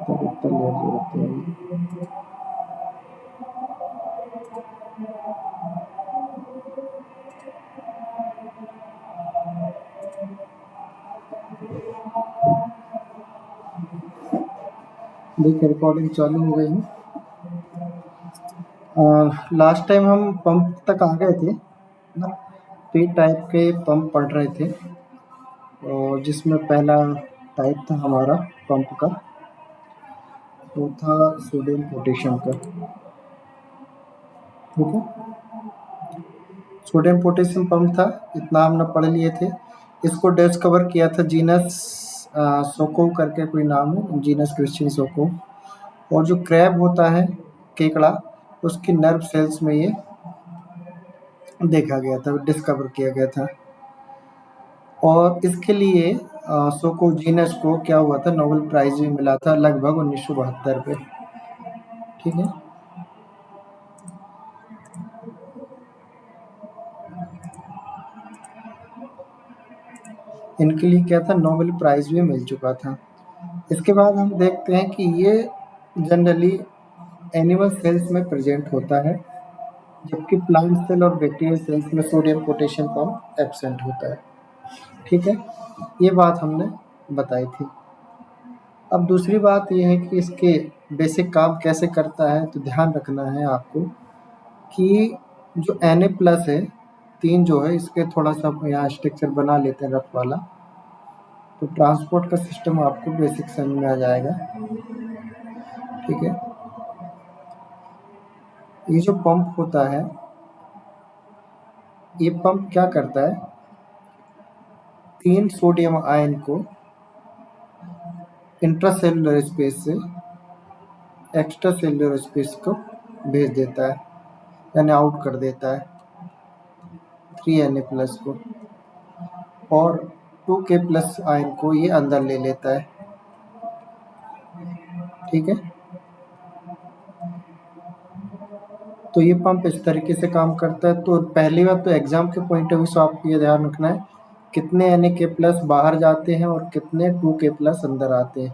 तब इतना लेट जरूरत है। देखिए रिकॉर्डिंग चालू हो गई है। लास्ट टाइम हम पंप तक आ गए थे ना, पी टाइप के पंप पढ़ रहे थे, और जिसमें पहला टाइप था हमारा पंप का, वो था सोडियम पोटेशियम का। ठीक है, सोडियम पोटेशियम पंप था, इतना हमने पढ़ लिए थे। इसको डिस्कवर किया था जीनस सोकोव करके कोई नाम है, जीनस क्रिश्चियन सोकोव। और जो क्रैब होता है, केकड़ा, उसकी नर्व सेल्स में ये देखा गया था, डिस्कवर किया गया था। और इसके लिए सोकोव जीनस को क्या हुआ था, नोबेल प्राइज भी मिला था लगभग 1972 पे। ठीक है, इनके लिए क्या था, नोबेल प्राइज भी मिल चुका था। इसके बाद हम देखते हैं कि ये जनरली एनिमल सेल्स में प्रेजेंट होता है, जबकि प्लांट सेल और बैक्टीरियल सेल्स में सोडियम पोटेशियम पंप एब्सेंट होता है। ठीक है, ये बात हमने बताई थी। अब दूसरी बात ये है कि इसके बेसिक काम कैसे करता है, तो ध्यान रखना है आपको कि जो Na+ है, 3 जो है, इसके थोड़ा सा यहाँ स्ट्रक्चर बना लेते हैं रफ वाला, तो ट्रांसपोर्ट का सिस्टम आपको बेसिक समझ में आ जाएगा। ठीक है, ये जो पंप होता है, ये पंप क्या करता है, 3 सोडियम आयन को इंट्रासेलुलर स्पेस से एक्स्ट्रा सेलुलर स्पेस को भेज देता है, यानी आउट कर देता है 3Na+ को, और 2K+ आयन को ये अंदर ले लेता है। ठीक है, तो ये पंप इस तरीके से काम करता है। तो पहली बात तो एग्जाम के पॉइंट ऑफ व्यू से आपको ये ध्यान रखना है कितने Na+ बाहर जाते हैं और कितने 2K+ अंदर आते हैं।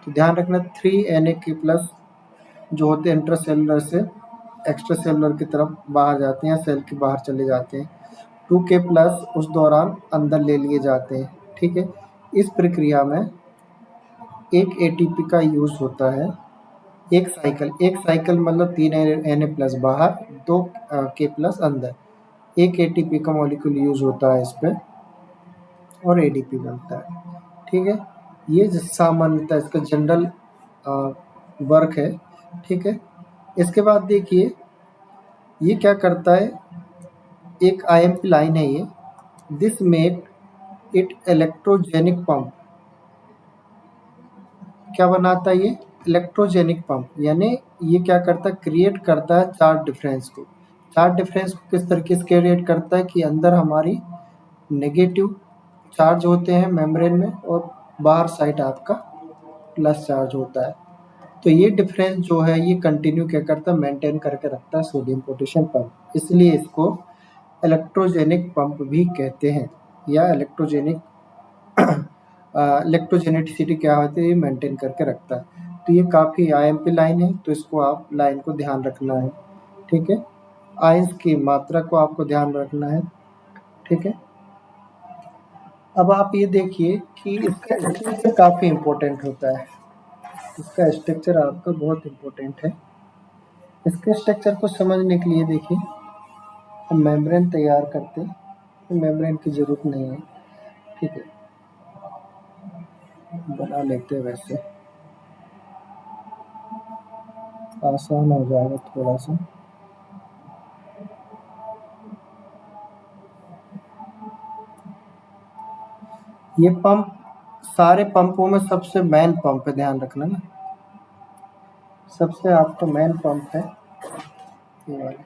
तो ध्यान रखना 3Na+ जो होते हैं इंट्रासेलुलर से एक्स्ट्रा सेलुलर की तरफ बाहर जाते हैं, सेल के बाहर चले जाते हैं। 2K+ उस दौरान अंदर ले लिए जाते हैं। ठीक है, इस प्रक्रिया में एक ATP का यूज़ होता है। एक साइकिल मतलब 3 Na+ बाहर, 2K+ अंदर, एक ATP का मॉलिक्यूल यूज़ होता है इस पे, और ADP बनता है। ठीक है, ये सामान्यतः इसका जनरल वर्क है। ठीक है, इसके बाद देखिए ये क्या करता है, एक IMP लाइन है ये, this make it electrogenic pump. क्या बनाता है ये, इलेक्ट्रोजेनिक पंप, यानी ये क्या करता है, क्रिएट करता है चार्ज डिफरेंस को। चार्ज डिफरेंस को किस तरीके से क्रिएट करता है कि अंदर हमारी नेगेटिव चार्ज होते हैं मेम्ब्रेन में, और बाहर साइड आपका प्लस चार्ज होता है। तो ये डिफरेंस जो है ये कंटिन्यू क्या करता है, मेंटेन करके रखता है सोडियम पोटेशियम पंप, इसलिए इसको इलेक्ट्रोजेनिक पंप भी कहते हैं, या इलेक्ट्रोजेनेटिसिटी क्या होती है, ये मेंटेन करके रखता है। तो ये काफ़ी IMP लाइन है, तो इसको आप लाइन को ध्यान रखना है। ठीक है, आयंस की मात्रा को आपको ध्यान रखना है। ठीक है, अब आप ये देखिए कि इसका स्ट्रक्चर काफ़ी इम्पोर्टेंट होता है, इसका स्ट्रक्चर आपका बहुत इम्पोर्टेंट है। इसके स्ट्रक्चर को समझने के लिए देखिए, हम मेम्ब्रेन तैयार करते हैं, तो मेम्ब्रेन की ज़रूरत नहीं है। ठीक है, बना लेते हैं, वैसे आसान हो जाएगा थोड़ा सा। ये पंप सारे पंपों में सबसे मेन पंप है, ध्यान रखना ना, सबसे आपका मेन पंप है ये वाला।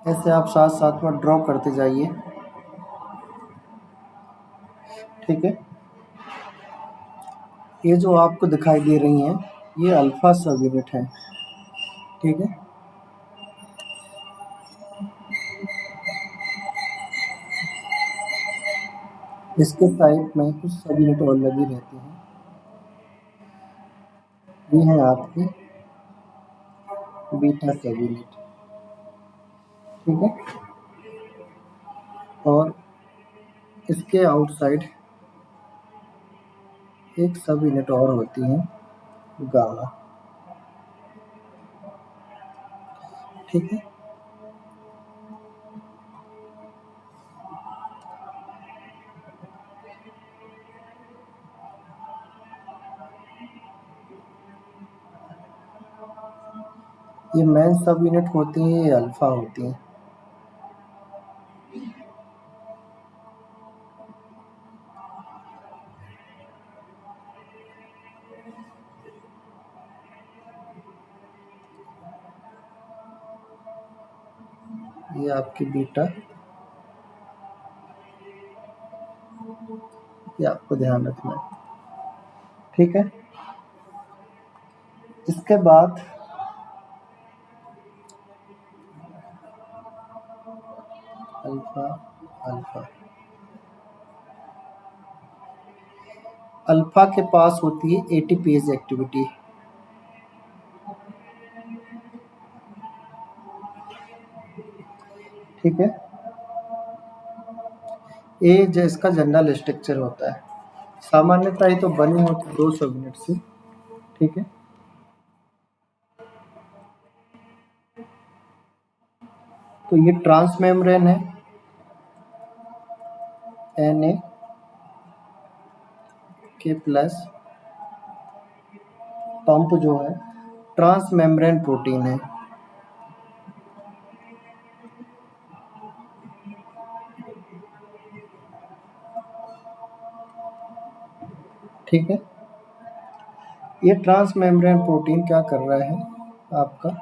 ऐसे आप साथ साथ में ड्रॉ करते जाइए। ठीक है, ये जो आपको दिखाई दे रही हैं ये अल्फा सब यूनिट है। ठीक है, इसके साइड में कुछ सब यूनिट और लगी रहती हैं। ये है आपकी बीटा सब यूनिट। ठीक है, और इसके आउटसाइड एक सब यूनिट और होती है गामा। ठीक है, ये मेन सब यूनिट होती हैं, ये अल्फा होती हैं। ये आपकी बीटा, ये आपको ध्यान रखना है। ठीक है, इसके बाद अल्फा अल्फा अल्फा के पास होती है एटीपीएज एक्टिविटी। ठीक है, ये जो इसका जनरल स्ट्रक्चर होता है, सामान्यतः ये तो बनी होती 200 यूनिट से। ठीक है, तो ये ट्रांस मेम्ब्रेन है Na के प्लस पंप जो है ट्रांस मेम्ब्रेन प्रोटीन है। ठीक है, ये ट्रांस मेम्ब्रेन प्रोटीन क्या कर रहा है आपका,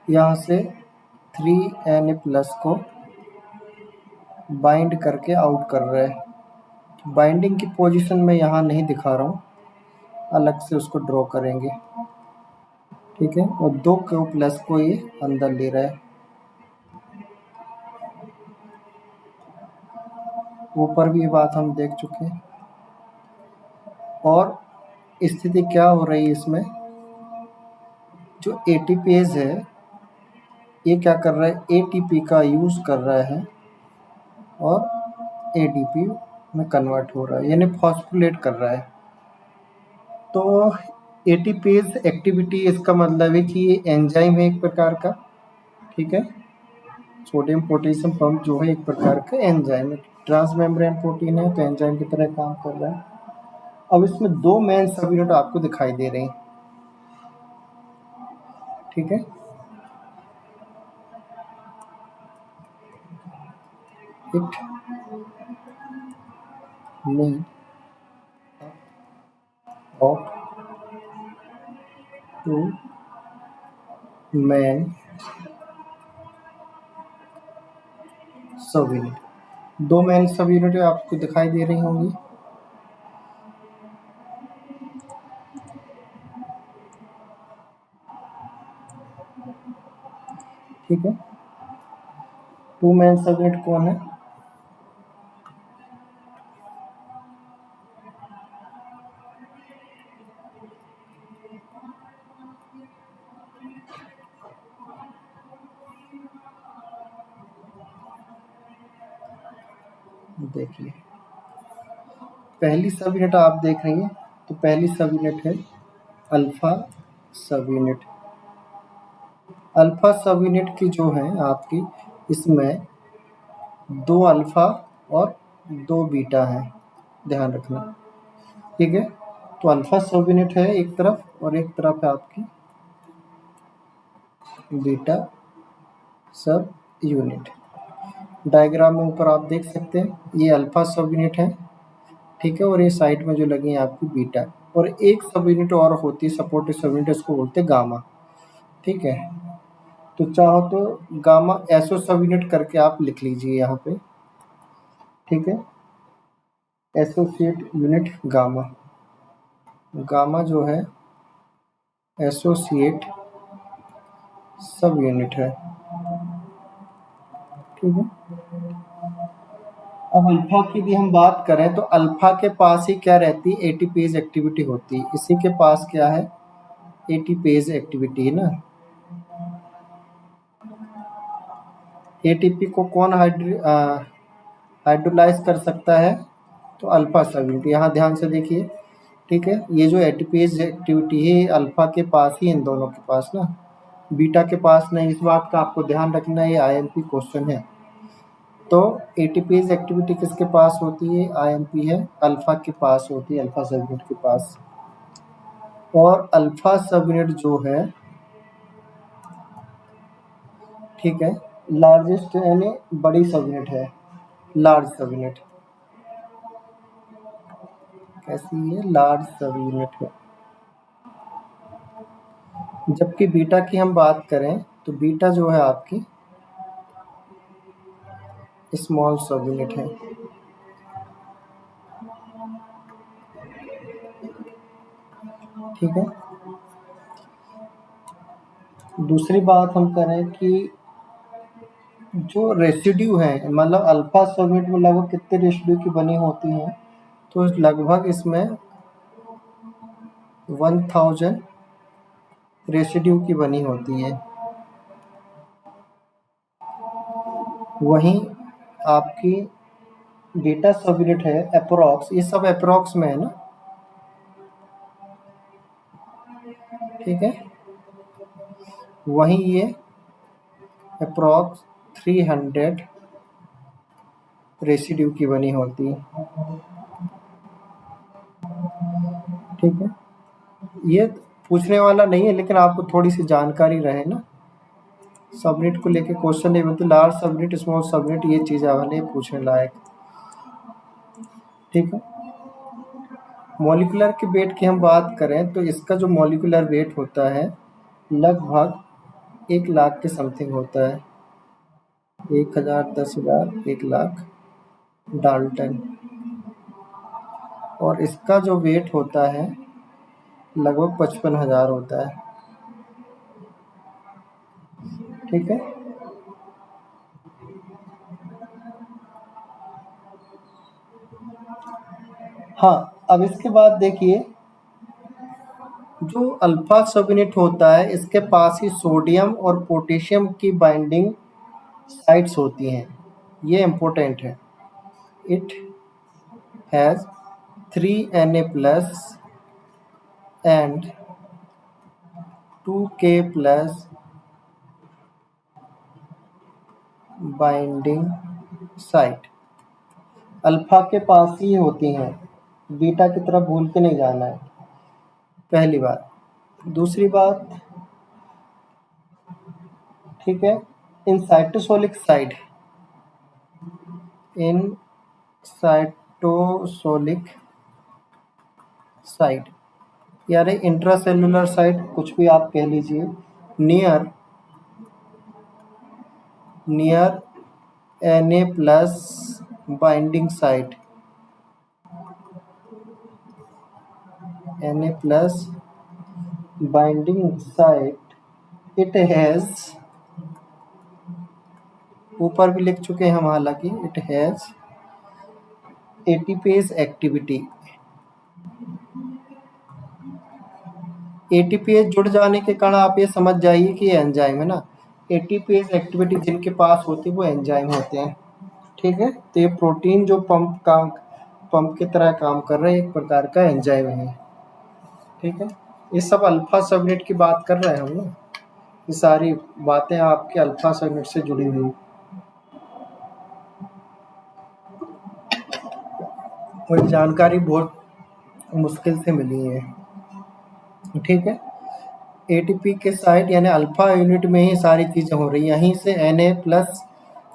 यहाँ से 3Na प्लस को बाइंड करके आउट कर रहा है। बाइंडिंग की पोजीशन में यहाँ नहीं दिखा रहा हूँ, अलग से उसको ड्रॉ करेंगे। ठीक है, और 2 प्लस को ये अंदर ले रहा है। ऊपर भी ये बात हम देख चुके हैं। और स्थिति क्या हो रही है इसमें, जो एटीपीएज है ये क्या कर रहा है, एटीपी का यूज़ कर रहा है और एडीपी में कन्वर्ट हो रहा है, यानी फॉस्फोलेट कर रहा है। तो एटीपीएज एक्टिविटी, इसका मतलब है कि ये एंजाइम है एक प्रकार का। ठीक है, सोडियम पोटेशियम पंप जो है एक प्रकार का एंजाइम है, ट्रांस मेम्ब्रेन प्रोटीन है तो एंजाइम की तरह काम कर रहा है। अब इसमें 2 मेन सब यूनिट आपको दिखाई दे रही हैं। ठीक है, इट मीन ऑफ 2 मेन सब यूनिट, 2 मेन सब यूनिट आपको दिखाई दे रही होंगी। ठीक है, 2 मेन सब यूनिट कौन है, देखिए पहली सब यूनिट आप देख रही हैं, तो पहली सब यूनिट है अल्फा सब यूनिट। अल्फा सब यूनिट की जो है आपकी, इसमें 2 अल्फा और 2 बीटा हैं, ध्यान रखना। ठीक है, तो अल्फा सब यूनिट है एक तरफ और एक तरफ है आपकी बीटा सब यूनिट। डायग्राम में ऊपर आप देख सकते हैं, ये अल्फा सब यूनिट है। ठीक है, और ये साइड में जो लगी है आपकी बीटा, और एक सब यूनिट और होती है सपोर्टिव सब यूनिट, इसको बोलते हैं गामा। ठीक है, तो चाहो तो गामा एसओ सब यूनिट करके आप लिख लीजिए यहाँ पे, ठीक है। एसोसिएट यूनिट गामा, गामा जो है एसोसिएट सब यूनिट है, ठीक है। अब अल्फा की भी हम बात करें तो अल्फा के पास ही क्या रहती है, एटीपेज एक्टिविटी होती है। इसी के पास क्या है, एटीपेज एक्टिविटी है ना। एटीपी को कौन हाइड्रोलाइज कर सकता है, तो अल्फा सब यूनिट। यहाँ ध्यान से देखिए, ठीक है। ये जो एटीपेज एक्टिविटी है अल्फा के पास ही, इन दोनों के पास ना, बीटा के पास नहीं। इस बात का आपको ध्यान रखना है, ये आईएमपी क्वेश्चन है। तो एटीपेज एक्टिविटी किसके पास होती है, आईएमपी है, अल्फा के पास होती है, अल्फा सब यूनिट के पास। और अल्फा सब यूनिट जो है, ठीक है, लार्जेस्ट यानी बड़ी सब यूनिट है, लार्ज सब यूनिट। कैसी है, लार्ज सब यूनिट है। जबकि बीटा की हम बात करें तो बीटा जो है आपकी स्मॉल सब यूनिट है, ठीक है। दूसरी बात हम करें कि जो रेसिड्यू है, मतलब अल्फा सब यूनिट में लगभग कितने रेसिड्यू की बनी होती हैं, तो लगभग इसमें 1000 रेसिड्यू की बनी होती है। वहीं आपकी बीटा सब यूनिट है अप्रोक्स, ये सब अप्रोक्स में है ना, ठीक है। वहीं ये अप्रोक्स 300 रेसिड्यू की बनी होती है, ठीक है। ये पूछने वाला नहीं है, लेकिन आपको थोड़ी सी जानकारी रहे ना, सबनेट को लेके क्वेश्चन नहीं बनते, लार्ज सबनेट स्मॉल सबनेट ये चीज़ वाले पूछने लायक, ठीक है। मॉलिक्यूलर के वेट की हम बात करें तो इसका जो मॉलिक्यूलर वेट होता है लगभग 1 लाख के समथिंग होता है, 1000, 10,000, 1 लाख डाल्टन। और इसका जो वेट होता है लगभग 55,000 होता है, ठीक है। हाँ, अब इसके बाद देखिए, जो अल्फा सब यूनिट होता है इसके पास ही सोडियम और पोटेशियम की बाइंडिंग साइट्स होती हैं, ये इम्पोर्टेंट है। It has 3Na+ and 2K+ binding site. Alpha के पास ही होती हैं, बीटा की तरफ भूल के नहीं जाना है, पहली बात। दूसरी बात, ठीक है, इन साइटोसोलिक साइड, इन साइटोसोलिक साइड यानी इंट्रासेलुलर साइड, कुछ भी आप कह लीजिए, near Na+ binding site, Na+ binding site, it has, ऊपर भी लिख चुके हैं हम हालांकि, it has ATPase activity. ATPase जुड़ जाने के कारण आप ये समझ जाइए कि ये एंजाइम है ना। एटीपेज एक्टिविटी जिनके पास होती है वो एंजाइम होते हैं, ठीक है। तो ये प्रोटीन जो पंप की तरह काम कर रहे हैं, एक प्रकार का एंजाइम है, ठीक है। ये सब अल्फा सबनेट की बात कर रहे हैं हम ना, ये सारी बातें आपके अल्फा सबनेट से जुड़ी हुई, और जानकारी बहुत मुश्किल से मिली है, ठीक है। एटीपी के साइड यानी अल्फा यूनिट में ही सारी चीज़ें हो रही हैं, यहीं से Na+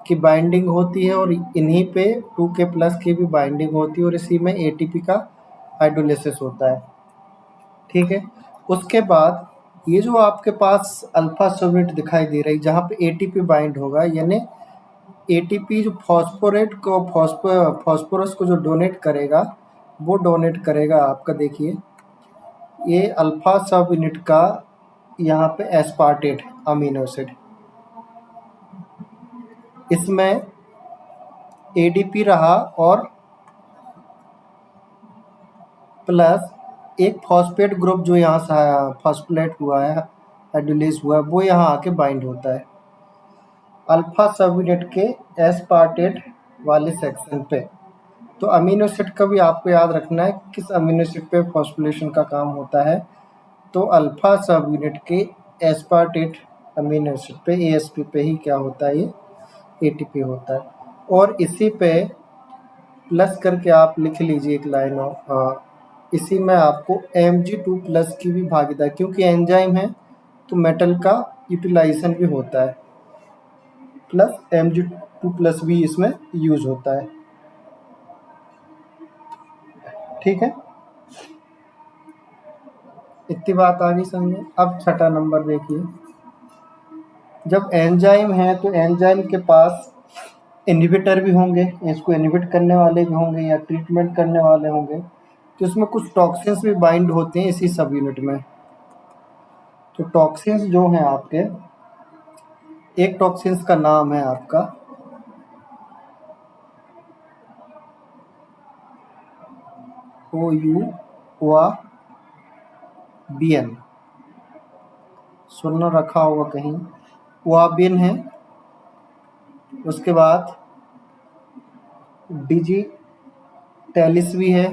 की बाइंडिंग होती है और इन्हीं पे 2K+ की भी बाइंडिंग होती है, और इसी में एटीपी का हाइड्रोलिसिस होता है, ठीक है। उसके बाद ये जो आपके पास अल्फा सबयूनिट दिखाई दे रही जहाँ पे एटीपी बाइंड होगा, यानी एटीपी जो फॉस्फोरस को जो डोनेट करेगा, वो डोनेट करेगा आपका, देखिए ये अल्फा सब यूनिट का यहाँ पे एस्पार्टेट अमीनो एसिड, इसमें एडीपी रहा और प्लस एक फॉस्फेट ग्रुप जो यहाँ से फॉस्फोलेट हुआ है, हाइड्रोलेज हुआ है, वो यहाँ आके बाइंड होता है अल्फा सब यूनिट के एस्पार्टेट वाले सेक्शन पे। तो अमीनो एसिड का भी आपको याद रखना है किस अमीनो एसिड पे फॉस्फोरिलेशन का काम होता है। तो अल्फा सब यूनिट के एस्पार्टेट अमीनो एसिड पे, एएसपी पे ही क्या होता है, ये एटीपी होता है। और इसी पे प्लस करके आप लिख लीजिए एक लाइन, इसी में आपको Mg2 प्लस की भी भागीदारी, क्योंकि एंजाइम है तो मेटल का यूटिलाइजेशन भी होता है, प्लस Mg2 प्लस भी इसमें यूज होता है। ठीक है, इतनी बात आ गई समझ में। अब छठा नंबर देखिए, जब एंजाइम है तो एंजाइम के पास इनहिबिटर भी होंगे, इसको इनहिबिट करने वाले भी होंगे या ट्रीटमेंट करने वाले होंगे, तो इसमें कुछ टॉक्सिन्स भी बाइंड होते हैं इसी सब यूनिट में। तो टॉक्सिन्स जो हैं आपके, एक टॉक्सिन्स का नाम है आपका OUABN, सुनना रखा होगा कहीं, OABN है। उसके बाद डिजिटैलिस भी है,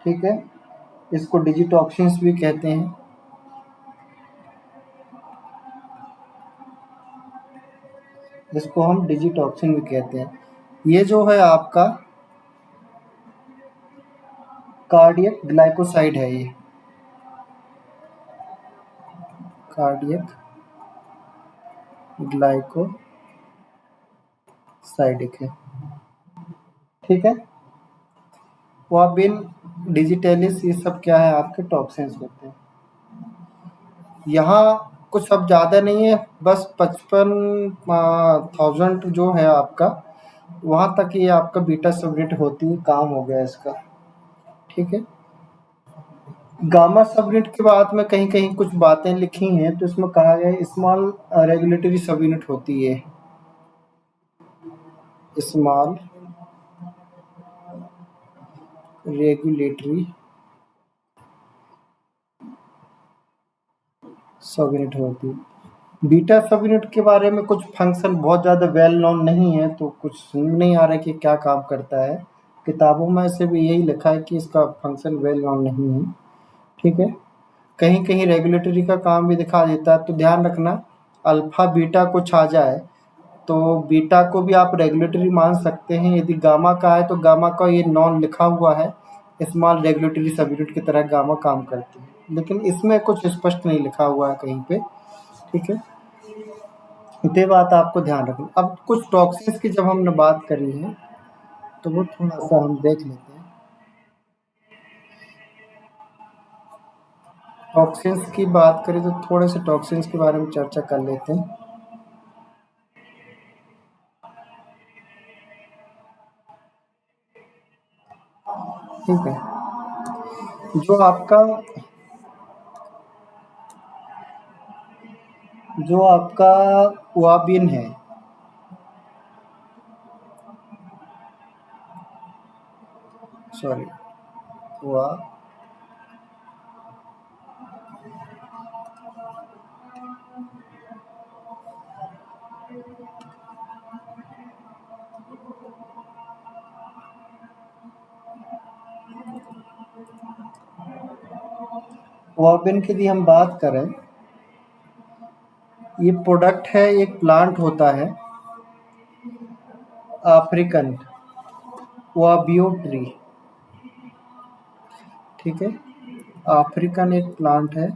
ठीक है, इसको डिजिटॉक्सिन्स भी कहते हैं। जिसको हम डिजिटॉक्सिन भी कहते हैं। ये जो है आपका कार्डियक ग्लाइकोसाइड है, ये कार्डियक ग्लाइकोसाइडिक है, ठीक है। वाबिन, डिजिटैलिस, ये सब क्या है आपके टॉक्सिन्स होते हैं। यहाँ कुछ अब ज़्यादा नहीं है, बस 55,000 जो है आपका, वहाँ तक ये आपका बीटा सबनेट होती है, काम हो गया इसका, ठीक है। गामा सबयूनिट के बाद में कहीं कहीं कुछ बातें लिखी हैं, तो इसमें कहा गया है स्मॉल रेगुलेटरी सबयूनिट होती है, स्मॉल रेगुलेटरी सबयूनिट होती है। बीटा सबयूनिट के बारे में कुछ फंक्शन बहुत ज़्यादा वेल नोन नहीं है, तो कुछ समझ नहीं आ रहा है कि क्या काम करता है। किताबों में से भी यही लिखा है कि इसका फंक्शन वेल नोन नहीं है, ठीक है। कहीं कहीं रेगुलेटरी का काम भी दिखा देता है, तो ध्यान रखना अल्फा बीटा कुछ आ जाए तो बीटा को भी आप रेगुलेटरी मान सकते हैं। यदि गामा का है तो गामा का ये नॉन लिखा हुआ है, स्मॉल रेगुलेटरी सबयूनिट की तरह गामा काम करती है, लेकिन इसमें कुछ स्पष्ट नहीं लिखा हुआ है कहीं पे, ठीक है। ये बात आपको ध्यान रखना। अब कुछ टॉक्सिन्स की जब हमने बात करी है, तो वो थोड़ा सा हम देख लेते हैं। टॉक्सिन्स की बात करें तो थोड़े से टॉक्सिन्स के बारे में चर्चा कर लेते हैं। ठीक है, जो आपका वाबिन है, सॉरी, वा वाबिन की यदि हम बात करें, ये प्रोडक्ट है, एक प्लांट होता है अफ्रीकन वाबियो ट्री, ठीक है। अफ्रीकन एक प्लांट है,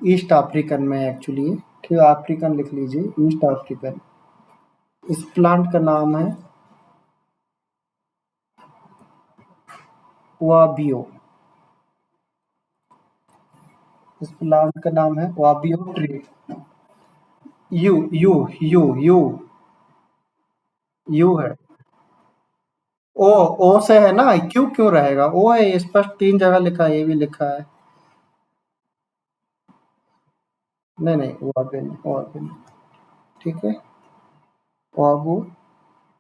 ईस्ट अफ्रीकन में एक्चुअली, ठीक है, अफ्रीकन लिख लीजिए, ईस्ट अफ्रीकन। इस प्लांट का नाम है वाबियो, इस प्लांट का नाम है वाबियो ट्री। यू यू यू यू यू है। ओ, ओ से है ना, क्यों क्यों रहेगा, ओ है स्पष्ट 3 जगह लिखा है, ये भी लिखा है। नहीं, नहीं, वाबियो नहीं, वाबियो नहीं। ठीक है, वाबू,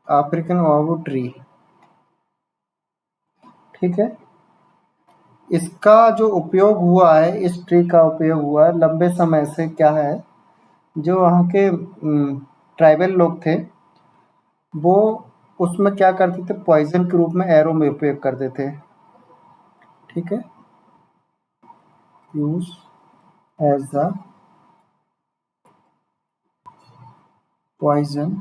अफ्रीकन वाबू ट्री। ठीक है, इसका जो उपयोग हुआ है, इस ट्री का उपयोग हुआ है लंबे समय से, क्या है, जो वहाँ के ट्राइबल लोग थे, वो उसमें क्या करते थे, पॉइज़न के रूप में एरो में उपयोग करते थे। ठीक है, यूज़ एज़ अ पॉइज़न।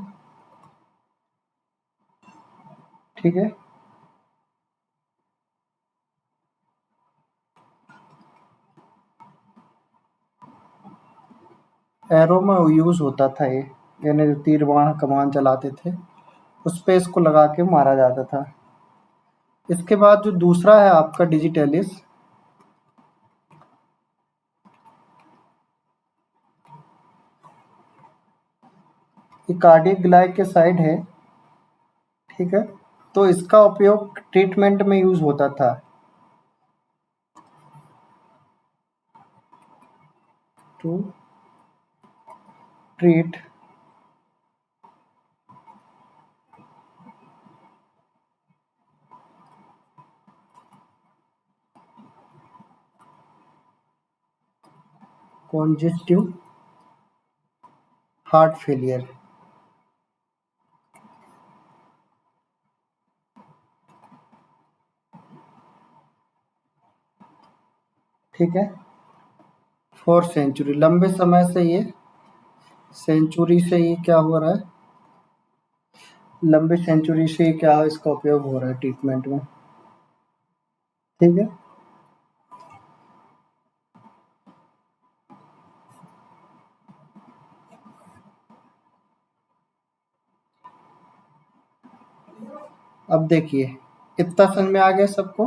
ठीक है, एरो में यूज़ होता था ये, यानी जो तीर बाण कमान चलाते थे, उस पे इसको लगा के मारा जाता था। इसके बाद जो दूसरा है आपका डिजिटेलिस, ये कार्डियक ग्लाइकोसाइड है। ठीक है, तो इसका उपयोग ट्रीटमेंट में यूज़ होता था। To treat congestive heart failure. ठीक है, फॉर सेंचुरी, लंबे समय से ये, सेंचुरी से ये क्या हो रहा है, लंबे सेंचुरी से क्या इसका उपयोग हो रहा है ट्रीटमेंट में। ठीक है, अब देखिए, इतना समझ में आ गया सबको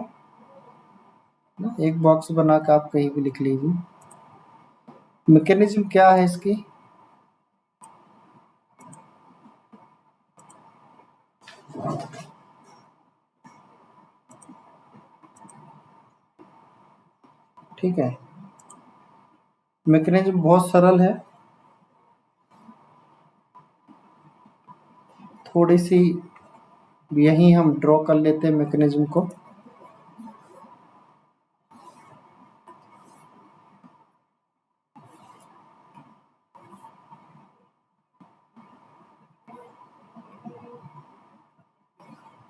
ना, एक बॉक्स बना के आप कहीं भी लिख लीजिए। मैकेनिज्म क्या है इसकी, ठीक है, मैकेनिज्म बहुत सरल है, थोड़ी सी यहीं हम ड्रॉ कर लेते हैं मैकेनिज्म को।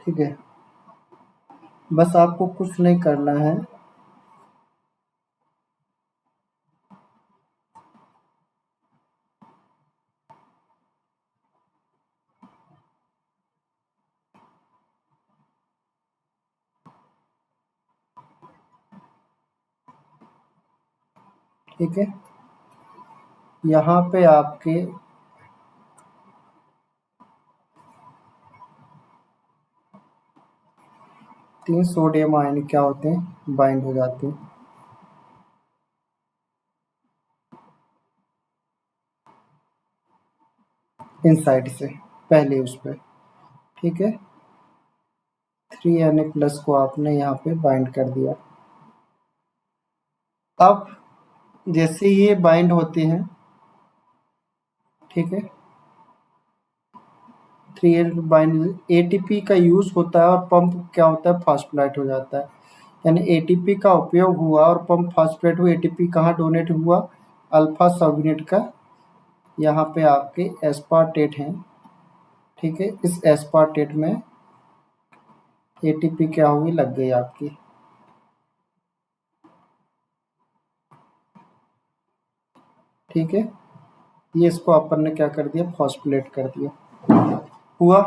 ठीक है, बस आपको कुछ नहीं करना है, ठीक है, यहाँ पे आपके 3 सोडियम आयन क्या होते हैं, बाइंड हो जाते हैं इनसाइड से, पहले उस पे। ठीक है, 3Na+ को आपने यहाँ पे बाइंड कर दिया। अब जैसे ये बाइंड होते हैं, ठीक है, 3 बाइंड, एटीपी का यूज़ होता है और पंप क्या होता है, फास्फोराइलेट हो जाता है। यानी एटीपी का उपयोग हुआ और पंप फास्फोराइलेट हुआ, एटीपी कहाँ डोनेट हुआ, अल्फा सबयूनिट का, यहाँ पे आपके एस्पार्टेट हैं। ठीक है, इस एस्पार्टेट में एटीपी क्या हुई, लग गई आपकी। ठीक है, ये इसको अपन ने क्या कर दिया, फॉस्फोरेट कर दिया, हुआ।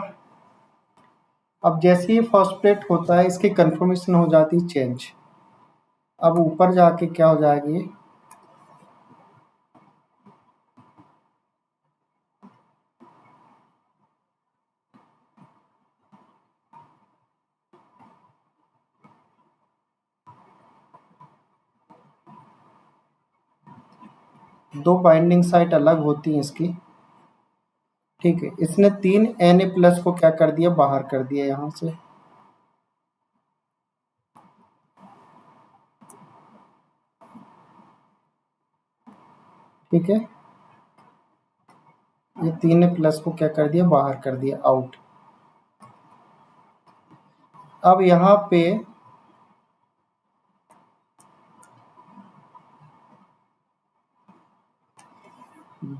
अब जैसे ये फॉस्फोरेट होता है, इसकी कन्फर्मेशन हो जाती है चेंज। अब ऊपर जाके क्या हो जाएगी, दो बाइंडिंग साइट अलग होती हैं इसकी। ठीक है, इसने 3 Na+ को क्या कर दिया, बाहर कर दिया यहाँ से। ठीक है, ये 3 Na+ को क्या कर दिया, बाहर कर दिया, आउट। अब यहाँ पे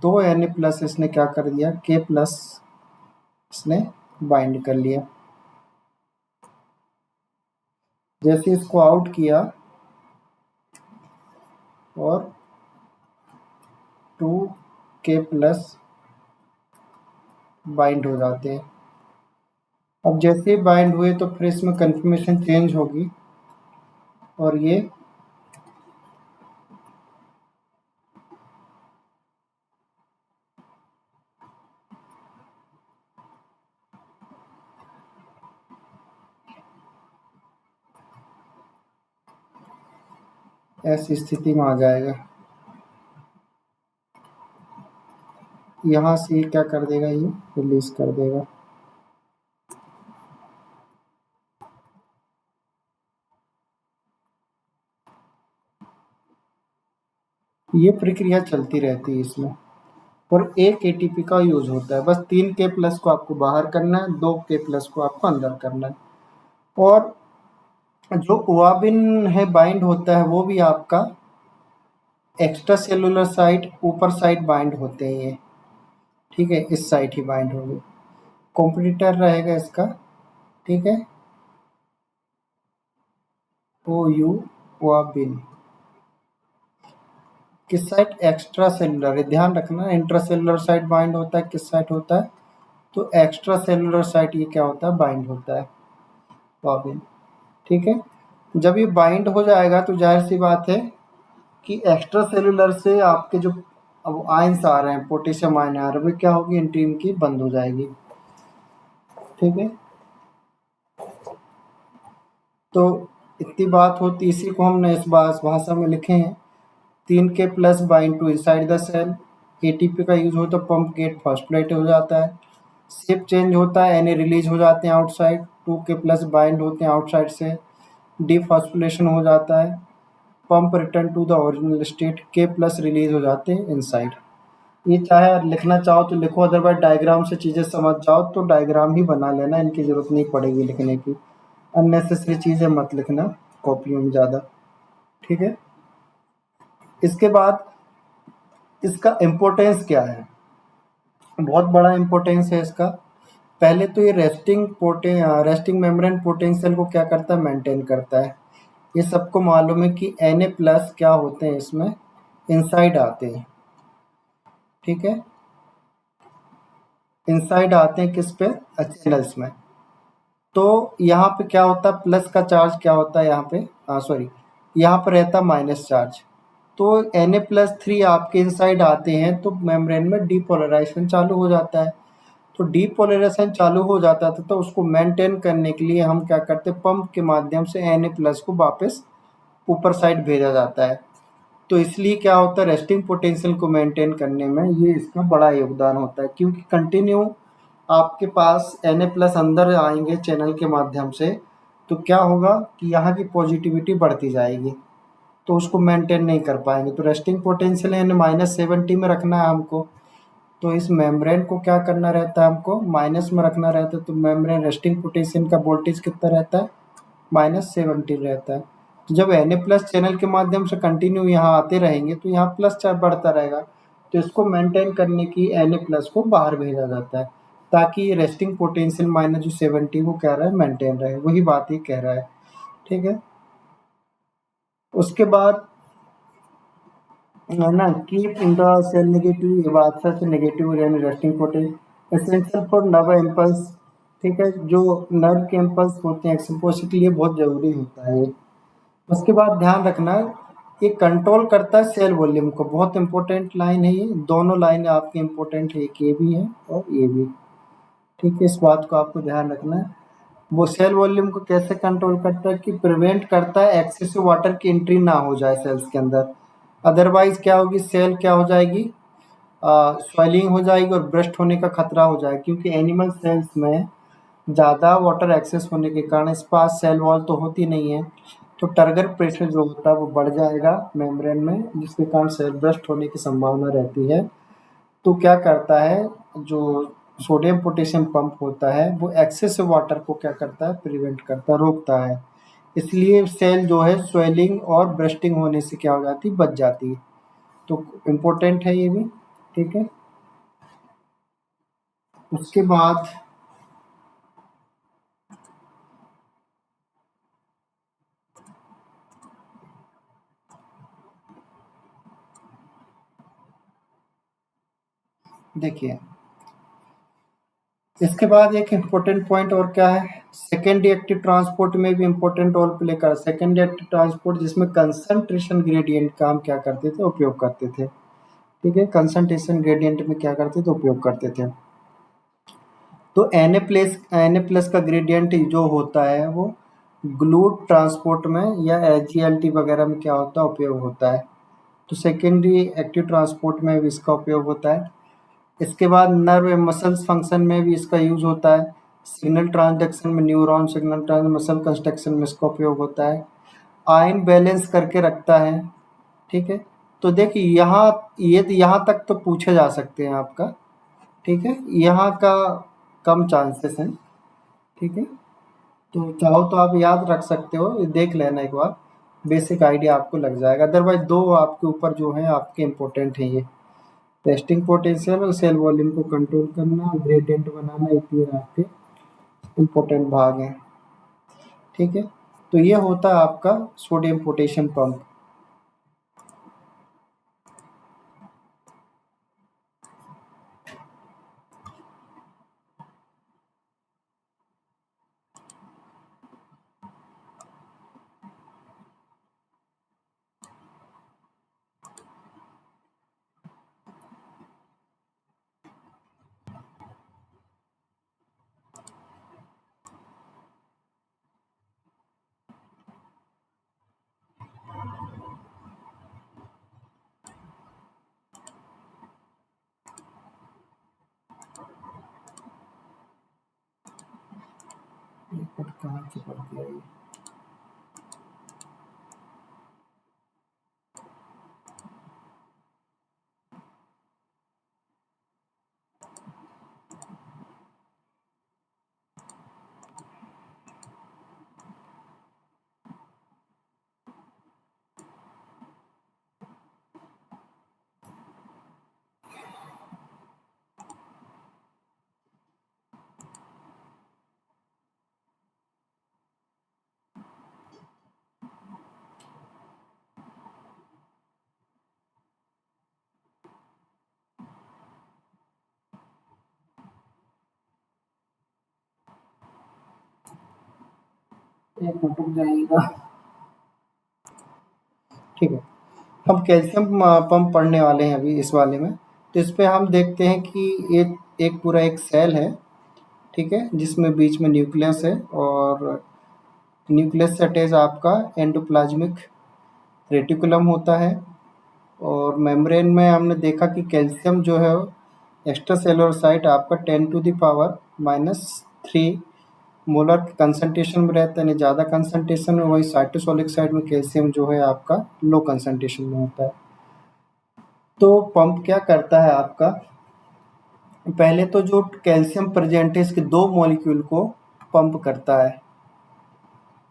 दो Na+ इसने क्या कर दिया, K+ इसने बाइंड कर लिया। जैसे इसको आउट किया और 2K+ बाइंड हो जाते हैं। अब जैसे ही बाइंड हुए तो फिर इसमें कन्फर्मेशन चेंज होगी और ये ऐसी स्थिति में आ जाएगा। यहाँ से ये क्या कर देगा, ये रिलीज कर देगा। ये प्रक्रिया चलती रहती है इसमें, और एक एटीपी का यूज होता है। बस 3K+ को आपको बाहर करना है, 2K+ को आपको अंदर करना है। और जो ओआबिन है बाइंड होता है वो भी आपका एक्स्ट्रा सेलुलर साइट ऊपर साइड बाइंड होते हैं ये। ठीक है, इस साइट ही बाइंड होंगे। कॉम्पिटिटर रहेगा इसका। ठीक है, OU ओआबिन किस साइट, एक्स्ट्रा सेलुलर है, ध्यान रखना। इंट्रा सेलुलर साइट बाइंड होता है, किस साइट होता है, तो एक्स्ट्रा सेलुलर साइट ये क्या होता है, बाइंड होता है, ओआबिन। ठीक है, जब ये बाइंड हो जाएगा तो जाहिर सी बात है कि एक्स्ट्रा सेलुलर से आपके जो अब आयंस आ रहे हैं, पोटेशियम आयन आ रहे हैं, वो क्या होगी, एंट्री इनकी बंद हो जाएगी। ठीक है, तो इतनी बात होती, इसी को हमने इस भाषा में लिखे हैं। 3K+ bind to inside the cell. ATP का यूज हो तो पंप गेट फॉस्फोराइलेट हो जाता है। शेप चेंज होता है, Na रिलीज हो जाते हैं आउटसाइड। 2K+ बाइंड होते हैं आउटसाइड से, डिफॉस्फोरिलेशन हो जाता है। Pump return to the original state, K+ release हो जाते हैं इनसाइड। ये चाहे लिखना चाहो तो लिखो, अदरवाइज डायग्राम से चीज़ें समझ जाओ तो डायग्राम ही बना लेना, इनकी ज़रूरत नहीं पड़ेगी लिखने की। अननेसेसरी चीज़ें मत लिखना कॉपियों में ज़्यादा। ठीक है, इसके बाद इसका इम्पोर्टेंस क्या है, बहुत बड़ा इम्पोर्टेंस है इसका। पहले तो ये रेस्टिंग मेम्ब्रेन पोटेंशियल को क्या करता है, मेंटेन करता है। ये सबको मालूम है कि Na+ क्या होते हैं इसमें, इनसाइड आते हैं। ठीक है, इनसाइड आते हैं किस पे, चैनल्स में। तो यहाँ पे क्या होता है, प्लस का चार्ज क्या होता है यहाँ पे, सॉरी, यहाँ पर रहता है माइनस चार्ज। तो Na+3 आपके इनसाइड आते हैं तो मेम्ब्रेन में डीपोलराइजेशन चालू हो जाता है। तो डीपोलराइजेशन चालू हो जाता था तो उसको मेंटेन करने के लिए हम क्या करते हैं, पंप के माध्यम से Na+ को वापस ऊपर साइड भेजा जाता है। तो इसलिए क्या होता है, रेस्टिंग पोटेंशियल को मेंटेन करने में ये इसका बड़ा योगदान होता है, क्योंकि कंटिन्यू आपके पास Na+ अंदर आएंगे चैनल के माध्यम से, तो क्या होगा कि यहाँ की पॉजिटिविटी बढ़ती जाएगी, तो उसको मेंटेन नहीं कर पाएंगे। तो रेस्टिंग पोटेंशियल यानी -70 में रखना है हमको। तो इस मेम्ब्रेन को क्या करना रहता है, हमको माइनस में रखना रहता है। तो मेम्ब्रेन रेस्टिंग पोटेंशियल का वोल्टेज कितना रहता है, -70 रहता है। तो जब Na+ चैनल के माध्यम से कंटिन्यू यहाँ आते रहेंगे तो यहाँ प्लस चार्ज बढ़ता रहेगा। तो इसको मेंटेन करने की Na+ को बाहर भेजा जाता है, ताकि रेस्टिंग पोटेंशियल -70 वो कह रहा है मेंटेन रहे, वही बात ही कह रहा है। ठीक है, उसके बाद है ना, keep in the cell negative, ये बात सच, नेगेटिव यानी resting potential essential for nerve impulse. ठीक है, जो नर्व के इम्पल्स होते हैं एक्सपोज के लिए बहुत ज़रूरी होता है ये। उसके बाद ध्यान रखना, ये कंट्रोल करता है सेल वॉल्यूम को, बहुत इंपॉर्टेंट लाइन है ये। दोनों लाइन आपकी इंपॉर्टेंट है, एक ये भी है और ये भी। ठीक है, इस बात को आपको ध्यान रखना है। वो सेल वॉल्यूम को कैसे कंट्रोल करता है कि प्रिवेंट करता है एक्सेसिव वाटर की एंट्री ना हो जाए सेल्स के अंदर। अदरवाइज क्या होगी, सेल क्या हो जाएगी, स्वेलिंग हो जाएगी और ब्रस्ट होने का खतरा हो जाएगा, क्योंकि एनिमल सेल्स में ज़्यादा वाटर एक्सेस होने के कारण इस पास सेल वॉल तो होती नहीं है, तो टर्गर प्रेशर जो होता है वो बढ़ जाएगा मेम्ब्रेन में, जिसके कारण सेल ब्रस्ट होने की संभावना रहती है। तो क्या करता है, जो सोडियम पोटेशियम पंप होता है वो एक्सेसिव वाटर को क्या करता है, प्रिवेंट करता है, रोकता है। इसलिए सेल जो है स्वेलिंग और ब्रस्टिंग होने से क्या हो जाती है, बच जाती है। तो इम्पोर्टेंट है ये भी। ठीक है, उसके बाद देखिए, इसके बाद एक इम्पोर्टेंट पॉइंट और क्या है, सेकेंडरी एक्टिव ट्रांसपोर्ट में भी इम्पोर्टेंट रोल प्ले कर, सेकेंडरी एक्टिव ट्रांसपोर्ट जिसमें कंसंट्रेशन ग्रेडियंट का हम क्या करते थे, उपयोग करते थे। ठीक है, कंसंट्रेशन ग्रेडियंट में क्या करते थे, उपयोग करते थे। तो Na प्लस का ग्रेडियंट जो होता है वो ग्लूट ट्रांसपोर्ट में या एचजीएलटी वगैरह में क्या होता है, उपयोग होता है। तो सेकेंडरी एक्टिव ट्रांसपोर्ट में भी इसका उपयोग होता है। इसके बाद नर्व एंड मसल्स फंक्शन में भी इसका यूज होता है। सिग्नल ट्रांसडक्शन में, neuron signal trans muscle construction में इसका उपयोग होता है। आयन बैलेंस करके रखता है। ठीक है, तो देखिए यहाँ, ये यहाँ तक तो पूछे जा सकते हैं आपका। ठीक है, यहाँ का कम चांसेस हैं। ठीक है, तो चाहो तो आप याद रख सकते हो, ये देख लेना एक बार, बेसिक आइडिया आपको लग जाएगा। अदरवाइज दो आपके ऊपर जो है आपके इम्पोर्टेंट है ये, रेस्टिंग पोटेंशियल और सेल वॉल्यूम को कंट्रोल करना, ग्रेडियंट बनाना, ये तीन आपके इम्पोर्टेंट भाग हैं। ठीक है, तो ये होता है आपका सोडियम पोटेशियम पंप। कहाँ से पढ़ के आई? एक मिनट रुक जाइएगा। ठीक है, हम कैल्शियम पंप पढ़ने वाले हैं अभी इस वाले में। तो इस पे हम देखते हैं कि एक एक पूरा एक सेल है। ठीक है, जिसमें बीच में न्यूक्लियस है, और न्यूक्लियस से अटैच आपका एंडोप्लाज्मिक रेटिकुलम होता है। और मेम्ब्रेन में हमने देखा कि कैल्शियम जो है एक्स्ट्रा सेलुलर साइट आपका 10⁻³ मोलर कंसंट्रेशन में रहता है, यानी ज़्यादा कंसंट्रेशन में। वही साइटोसोलिक साइड में कैल्शियम जो है आपका लो कंसंट्रेशन में होता है। तो पंप क्या करता है आपका, पहले तो जो कैल्शियम प्रेजेंट है इसके दो मॉलिक्यूल को पंप करता है।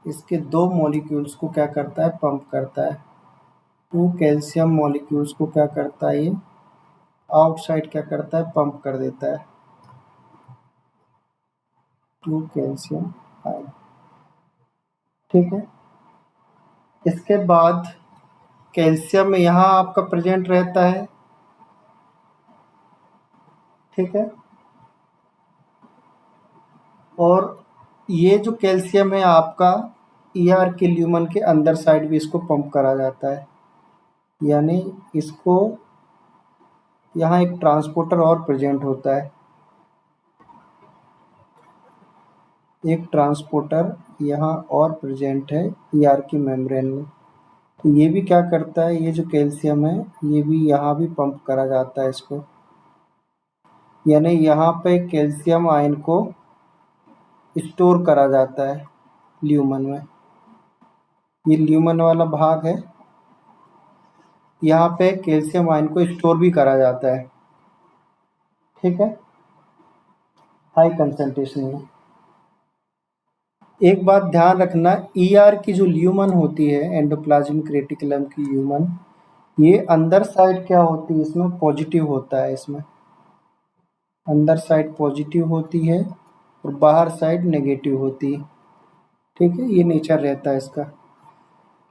इसके दो मॉलिक्यूल्स को क्या करता है, पंप करता है। टू कैल्शियम मॉलिक्यूल्स को क्या करता है, ये आउटसाइड क्या करता है, पंप कर देता है। To calcium ion. ठीक है, इसके बाद कैल्शियम यहाँ आपका प्रेजेंट रहता है। ठीक है, और ये जो कैल्शियम है आपका ईआर के ल्यूमन के अंदर साइड भी इसको पंप करा जाता है। यानी इसको यहाँ एक ट्रांसपोर्टर और प्रेजेंट होता है, एक ट्रांसपोर्टर यहाँ और प्रेजेंट है ईआर की मेम्ब्रेन में। तो ये भी क्या करता है, ये जो कैल्शियम है ये भी यहाँ भी पंप करा जाता है इसको, यानी यहाँ पे कैल्शियम आयन को स्टोर करा जाता है ल्यूमन में। ये ल्यूमन वाला भाग है, यहाँ पे कैल्शियम आयन को स्टोर भी करा जाता है, ठीक है, हाई कंसंट्रेशन में। एक बात ध्यान रखना, ईआर की जो ल्यूमन होती है, एंडोप्लाज्मिक रेटिकुलम की ल्यूमन, ये अंदर साइड क्या होती है, इसमें पॉजिटिव होता है, इसमें अंदर साइड पॉजिटिव होती है और बाहर साइड नेगेटिव होती है, ठीक है, ये नेचर रहता है इसका।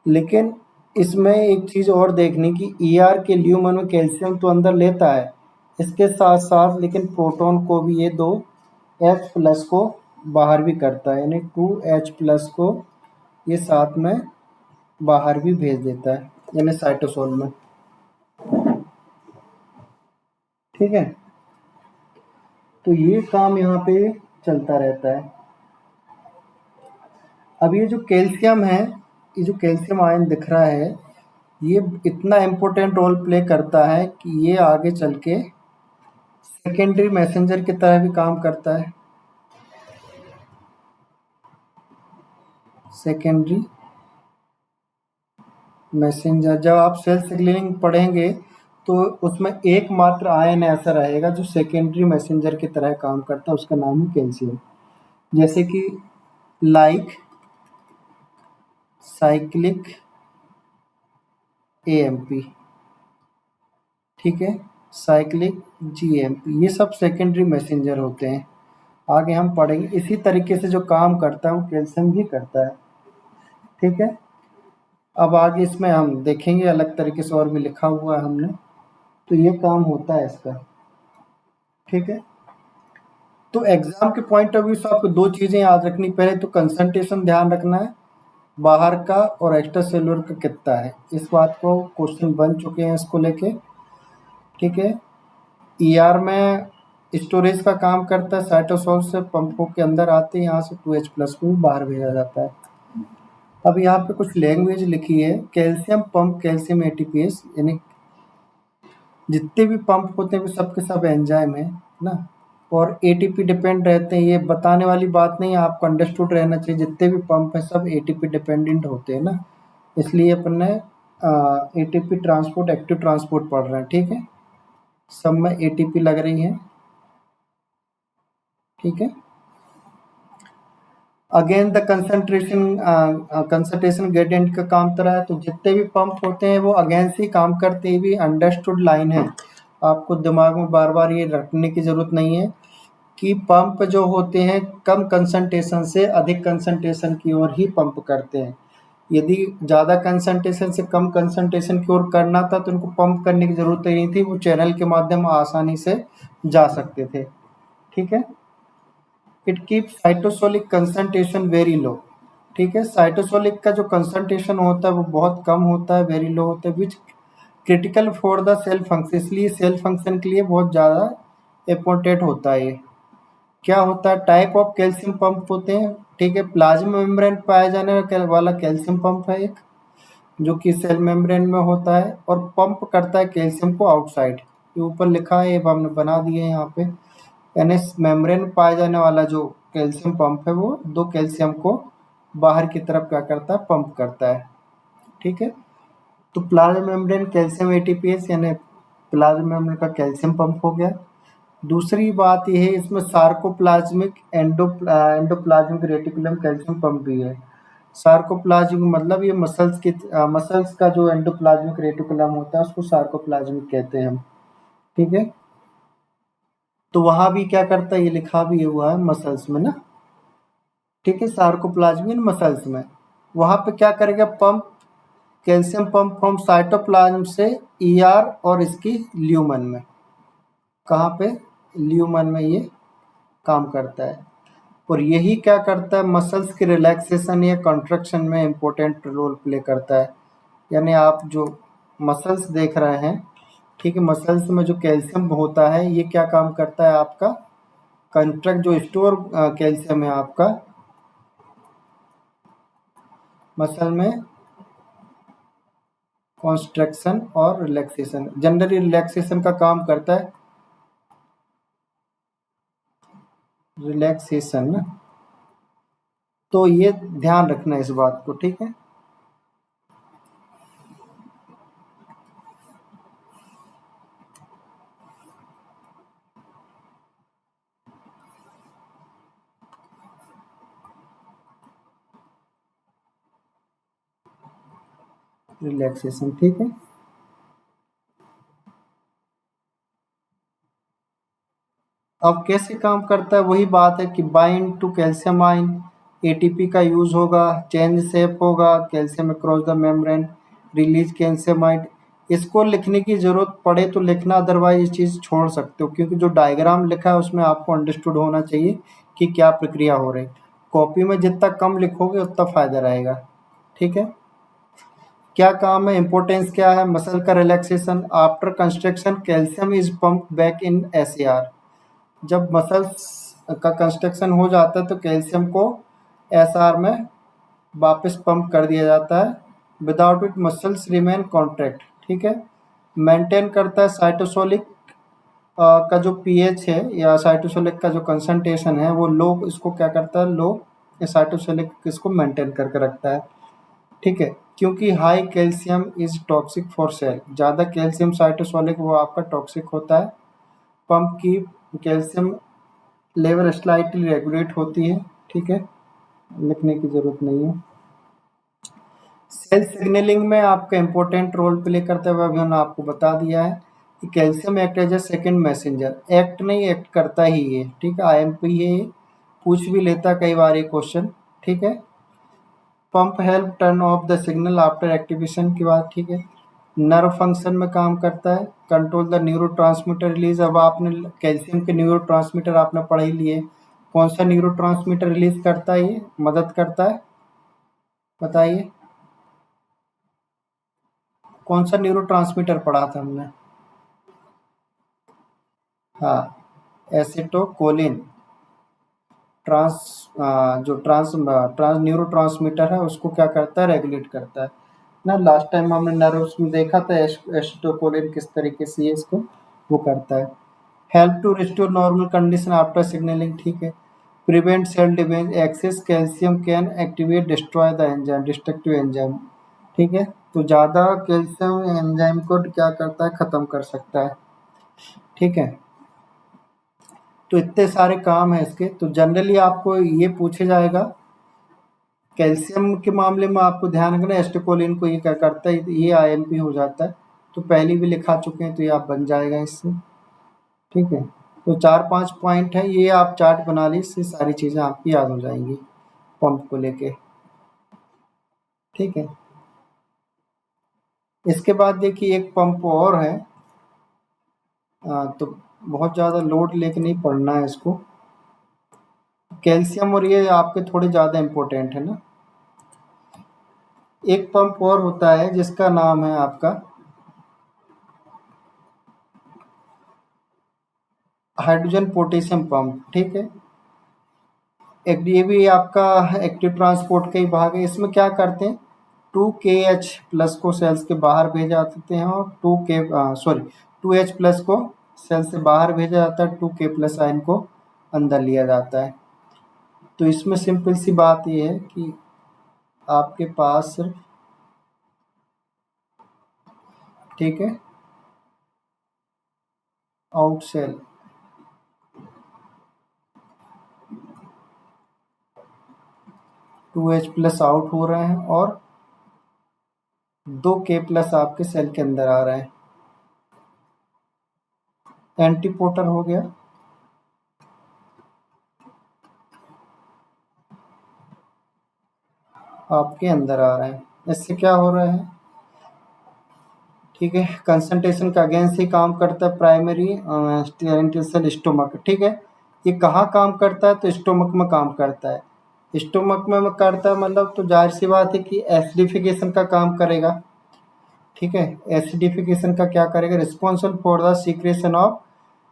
लेकिन इसमें एक चीज़ और देखने की, ईआर के ल्यूमन में कैल्शियम तो अंदर लेता है, इसके साथ साथ लेकिन प्रोटॉन को भी ये 2H+ को बाहर भी करता है, यानी 2H+ को ये साथ में बाहर भी भेज देता है, यानी साइटोसोल में, ठीक है। तो ये काम यहाँ पे चलता रहता है। अब ये जो कैल्शियम है, ये जो कैल्शियम आयन दिख रहा है, ये इतना इम्पोर्टेंट रोल प्ले करता है कि ये आगे चल के सेकेंडरी मैसेंजर की तरह भी काम करता है। सेकेंडरी मैसेंजर, जब आप सेल सिग्नलिंग पढ़ेंगे तो उसमें एकमात्र आयन ऐसा रहेगा जो सेकेंडरी मैसेंजर की तरह काम करता है, उसका नाम है कैल्शियम। जैसे कि लाइक साइक्लिक एएमपी, ठीक है, साइक्लिक जीएमपी, ये सब सेकेंडरी मैसेंजर होते हैं, आगे हम पढ़ेंगे। इसी तरीके से जो काम करता है वो कैल्शियम भी करता है, ठीक है। अब आगे इसमें हम देखेंगे अलग तरीके से, और भी लिखा हुआ है हमने, तो ये काम होता है इसका, ठीक है। तो एग्जाम के पॉइंट ऑफ व्यू से आपको दो चीज़ें याद रखनी, पहले तो कंसंट्रेशन ध्यान रखना है बाहर का और एक्स्ट्रा सेलुलर का कितना है, इस बात को क्वेश्चन बन चुके हैं इसको लेके, ठीक है। ईआर में स्टोरेज का काम करता है, साइटोसोल से पंपों के अंदर आते हैं, यहाँ से 2H+ को भी बाहर भेजा जाता है। अब यहाँ पे कुछ लैंग्वेज लिखी है, कैल्शियम पंप, कैल्शियम एटीपीएस, यानी जितने भी पंप होते हैं वो सब के सब एंजाइम है ना, और एटीपी डिपेंड रहते हैं, ये बताने वाली बात नहीं है, आपको अंडरस्टूड रहना चाहिए, जितने भी पंप हैं सब एटीपी डिपेंडेंट होते हैं ना, इसलिए अपन ने एटीपी ट्रांसपोर्ट, एक्टिव ट्रांसपोर्ट पढ़ रहे हैं, ठीक है, सब में एटीपी लग रही है, ठीक है। अगेन द कंसंट्रेशन ग्रेडियंट का काम तरह है, तो जितने भी पंप होते हैं वो अगेंस्ट ही काम करते हैं, भी अंडरस्टूड लाइन है, आपको दिमाग में बार बार ये रखने की ज़रूरत नहीं है कि पंप जो होते हैं कम कंसंट्रेशन से अधिक कंसंट्रेशन की ओर ही पंप करते हैं। यदि ज़्यादा कंसंट्रेशन से कम कंसंट्रेशन की ओर करना था तो उनको पंप करने की ज़रूरत ही नहीं थी, वो चैनल के माध्यम आसानी से जा सकते थे, ठीक है। It keep cytosolic concentration very low, ठीक है, साइटोसोलिक का जो कंसंट्रेशन होता है वो बहुत कम होता है, वेरी लो होता है, which critical for the cell function, इसलिए सेल फंक्शन के लिए बहुत ज़्यादा इम्पोर्टेंट होता है ये। क्या होता है, टाइप ऑफ कैल्शियम पंप होते हैं, ठीक है, प्लाज्मा मेम्ब्रेन पाया जाने वाला कैल्शियम पंप है एक, जो कि सेल मेम्ब्रेन में होता है और पंप करता है कैल्शियम को आउटसाइड, ये ऊपर लिखा है, ये हमने बना दिए हैं यहाँ पे, यानी मेम्ब्रेन में पाया जाने वाला जो कैल्शियम पंप है वो दो कैल्शियम को बाहर की तरफ क्या करता है, पंप करता है, ठीक है। तो प्लाज्मा मेम्ब्रेन कैल्शियम एटीपीएस, यानी प्लाज्मा मेम्ब्रेन का कैल्शियम पंप हो गया। दूसरी बात यह है, इसमें sarcoplasmic endoplasmic reticulum calcium pump भी है। सार्कोप्लाज्मिक मतलब ये मसल्स का जो एंडोप्लाज्मिक रेटिकुलम होता है उसको सार्कोप्लाज्मिक कहते हैं हम, ठीक है। तो वहाँ भी क्या करता है, ये लिखा भी हुआ है मसल्स में ना, ठीक है, सार्कोप्लाज्मिक मसल्स में, वहाँ पे क्या करेगा, pump calcium pump from cytoplasm से ईआर और इसकी ल्यूमन में, कहाँ पे, ल्यूमन में ये काम करता है, और यही क्या करता है, मसल्स की रिलैक्सेशन या कंट्रक्शन में इम्पोर्टेंट रोल प्ले करता है। यानी आप जो मसल्स देख रहे हैं, ठीक है, मसल्स में जो कैल्शियम होता है ये क्या काम करता है, आपका कंट्रक्ट, जो स्टोर कैल्शियम है आपका मसल में, कॉन्स्ट्रक्शन और रिलैक्सेशन। जनरली रिलैक्सेशन का काम करता है, रिलैक्सेशन ना, तो ये ध्यान रखना इस बात को, ठीक है। रिलैक्सेशन, ठीक है। अब कैसे काम करता है, वही बात है कि bind to calcium ion, ATP का यूज होगा, चेंज शेप होगा, calcium across the membrane, release calcium ion. इसको लिखने की जरूरत पड़े तो लिखना, अदरवाइज ये चीज छोड़ सकते हो, क्योंकि जो डायग्राम लिखा है उसमें आपको अंडरस्टूड होना चाहिए कि क्या प्रक्रिया हो रही। कॉपी में जितना कम लिखोगे उतना फायदा रहेगा, ठीक है। क्या काम है, इंपॉर्टेंस क्या है, मसल का relaxation. After construction calcium is pump back in SAR. जब मसल्स का कंस्ट्रक्शन हो जाता है तो कैल्शियम को एसआर में वापस पंप कर दिया जाता है। Without it muscles remain contract, ठीक है। मेंटेन करता है साइटोसोलिक का जो पीएच है, या साइटोसोलिक का जो कंसंट्रेशन है वो लो, इसको क्या करता है, लो साइटोसोलिक इसको मेंटेन करके रखता है, ठीक है। क्योंकि high calcium is toxic for sale, ज़्यादा कैल्शियम साइटोसोलिक वो आपका टॉक्सिक होता है। पंप की कैल्शियम लेवल स्लाइटली रेगुलेट होती है, ठीक है, लिखने की जरूरत नहीं है। सेल सिग्नलिंग में आपका इंपॉर्टेंट रोल प्ले करते हुए अभी हमने आपको बता दिया है कि calcium act as a second messenger, act नहीं एक्ट करता ही ये, ठीक है, आईएमपी है ये, पूछ भी लेता कई बार ये क्वेश्चन, ठीक है। Pump help turn off the signal after activation की बात, ठीक है। नर्व फंक्शन में काम करता है, कंट्रोल द न्यूरोट्रांसमीटर रिलीज। अब आपने कैल्शियम के न्यूरोट्रांसमीटर आपने पढ़ ही लिए, कौन सा न्यूरोट्रांसमीटर रिलीज करता है, ये मदद करता है, बताइए कौन सा न्यूरोट्रांसमीटर पढ़ा था हमने। हाँ, एसिटोकोलिन। ट्रांस जो ट्रांस न्यूरोट्रांसमीटर है उसको क्या करता है, रेगुलेट करता है ना। लास्ट टाइम हमने नर्व्स में देखा था एसिटोकोलिन किस तरीके से ये इसको वो करता है। Help to restore normal condition after signalling, ठीक है। Prevent cell damage, excess calcium can activate destroy the enzyme, destructive enzyme, ठीक है। तो ज़्यादा कैल्शियम एंजाइम को क्या करता है, ख़त्म कर सकता है, ठीक है। तो इतने सारे काम है इसके। तो जनरली आपको ये पूछे जाएगा, कैल्शियम के मामले में आपको ध्यान रखना एस्टिकोलिन को ये क्या करता है, ये आईएमपी हो जाता है। तो पहले भी लिखा चुके हैं तो ये आप बन जाएगा इससे, ठीक है। तो 4-5 पॉइंट है, ये आप चार्ट बना ली, इससे सारी चीज़ें आपकी याद हो जाएंगी पंप को लेके, ठीक है। इसके बाद देखिए एक पंप और है, तो बहुत ज़्यादा लोड लेके नहीं पढ़ना है इसको। कैल्शियम और ये आपके थोड़े ज़्यादा इम्पोर्टेंट है ना। एक पंप और होता है जिसका नाम है आपका हाइड्रोजन पोटेशियम पंप, ठीक है। एक ये भी आपका एक्टिव ट्रांसपोर्ट का ही भाग है। इसमें क्या करते हैं, 2Kh+ को सेल्स के बाहर भेजा देते हैं, और 2H+ को सेल से बाहर भेजा जाता है, 2K+ आयन को अंदर लिया जाता है। तो इसमें सिंपल सी बात ये है कि आपके पास सिर्फ, ठीक है, आउट सेल 2H+ आउट हो रहे हैं और 2K+ आपके सेल के अंदर आ रहे हैं। एंटीपोटर हो गया, आपके अंदर आ रहे हैं। इससे क्या हो रहा है, ठीक है, कंसंट्रेशन का अगेंस्ट ही काम करता है। प्राइमरी इंटेंसिल स्टोमक, ठीक है। ये कहाँ काम करता है, तो स्टोमक में काम करता है। स्टोमक में करता है मतलब तो जाहिर सी बात है कि एसिडिफिकेशन का काम करेगा, ठीक है। एसिडिफिकेशन का क्या करेगा, responsible for the secretion of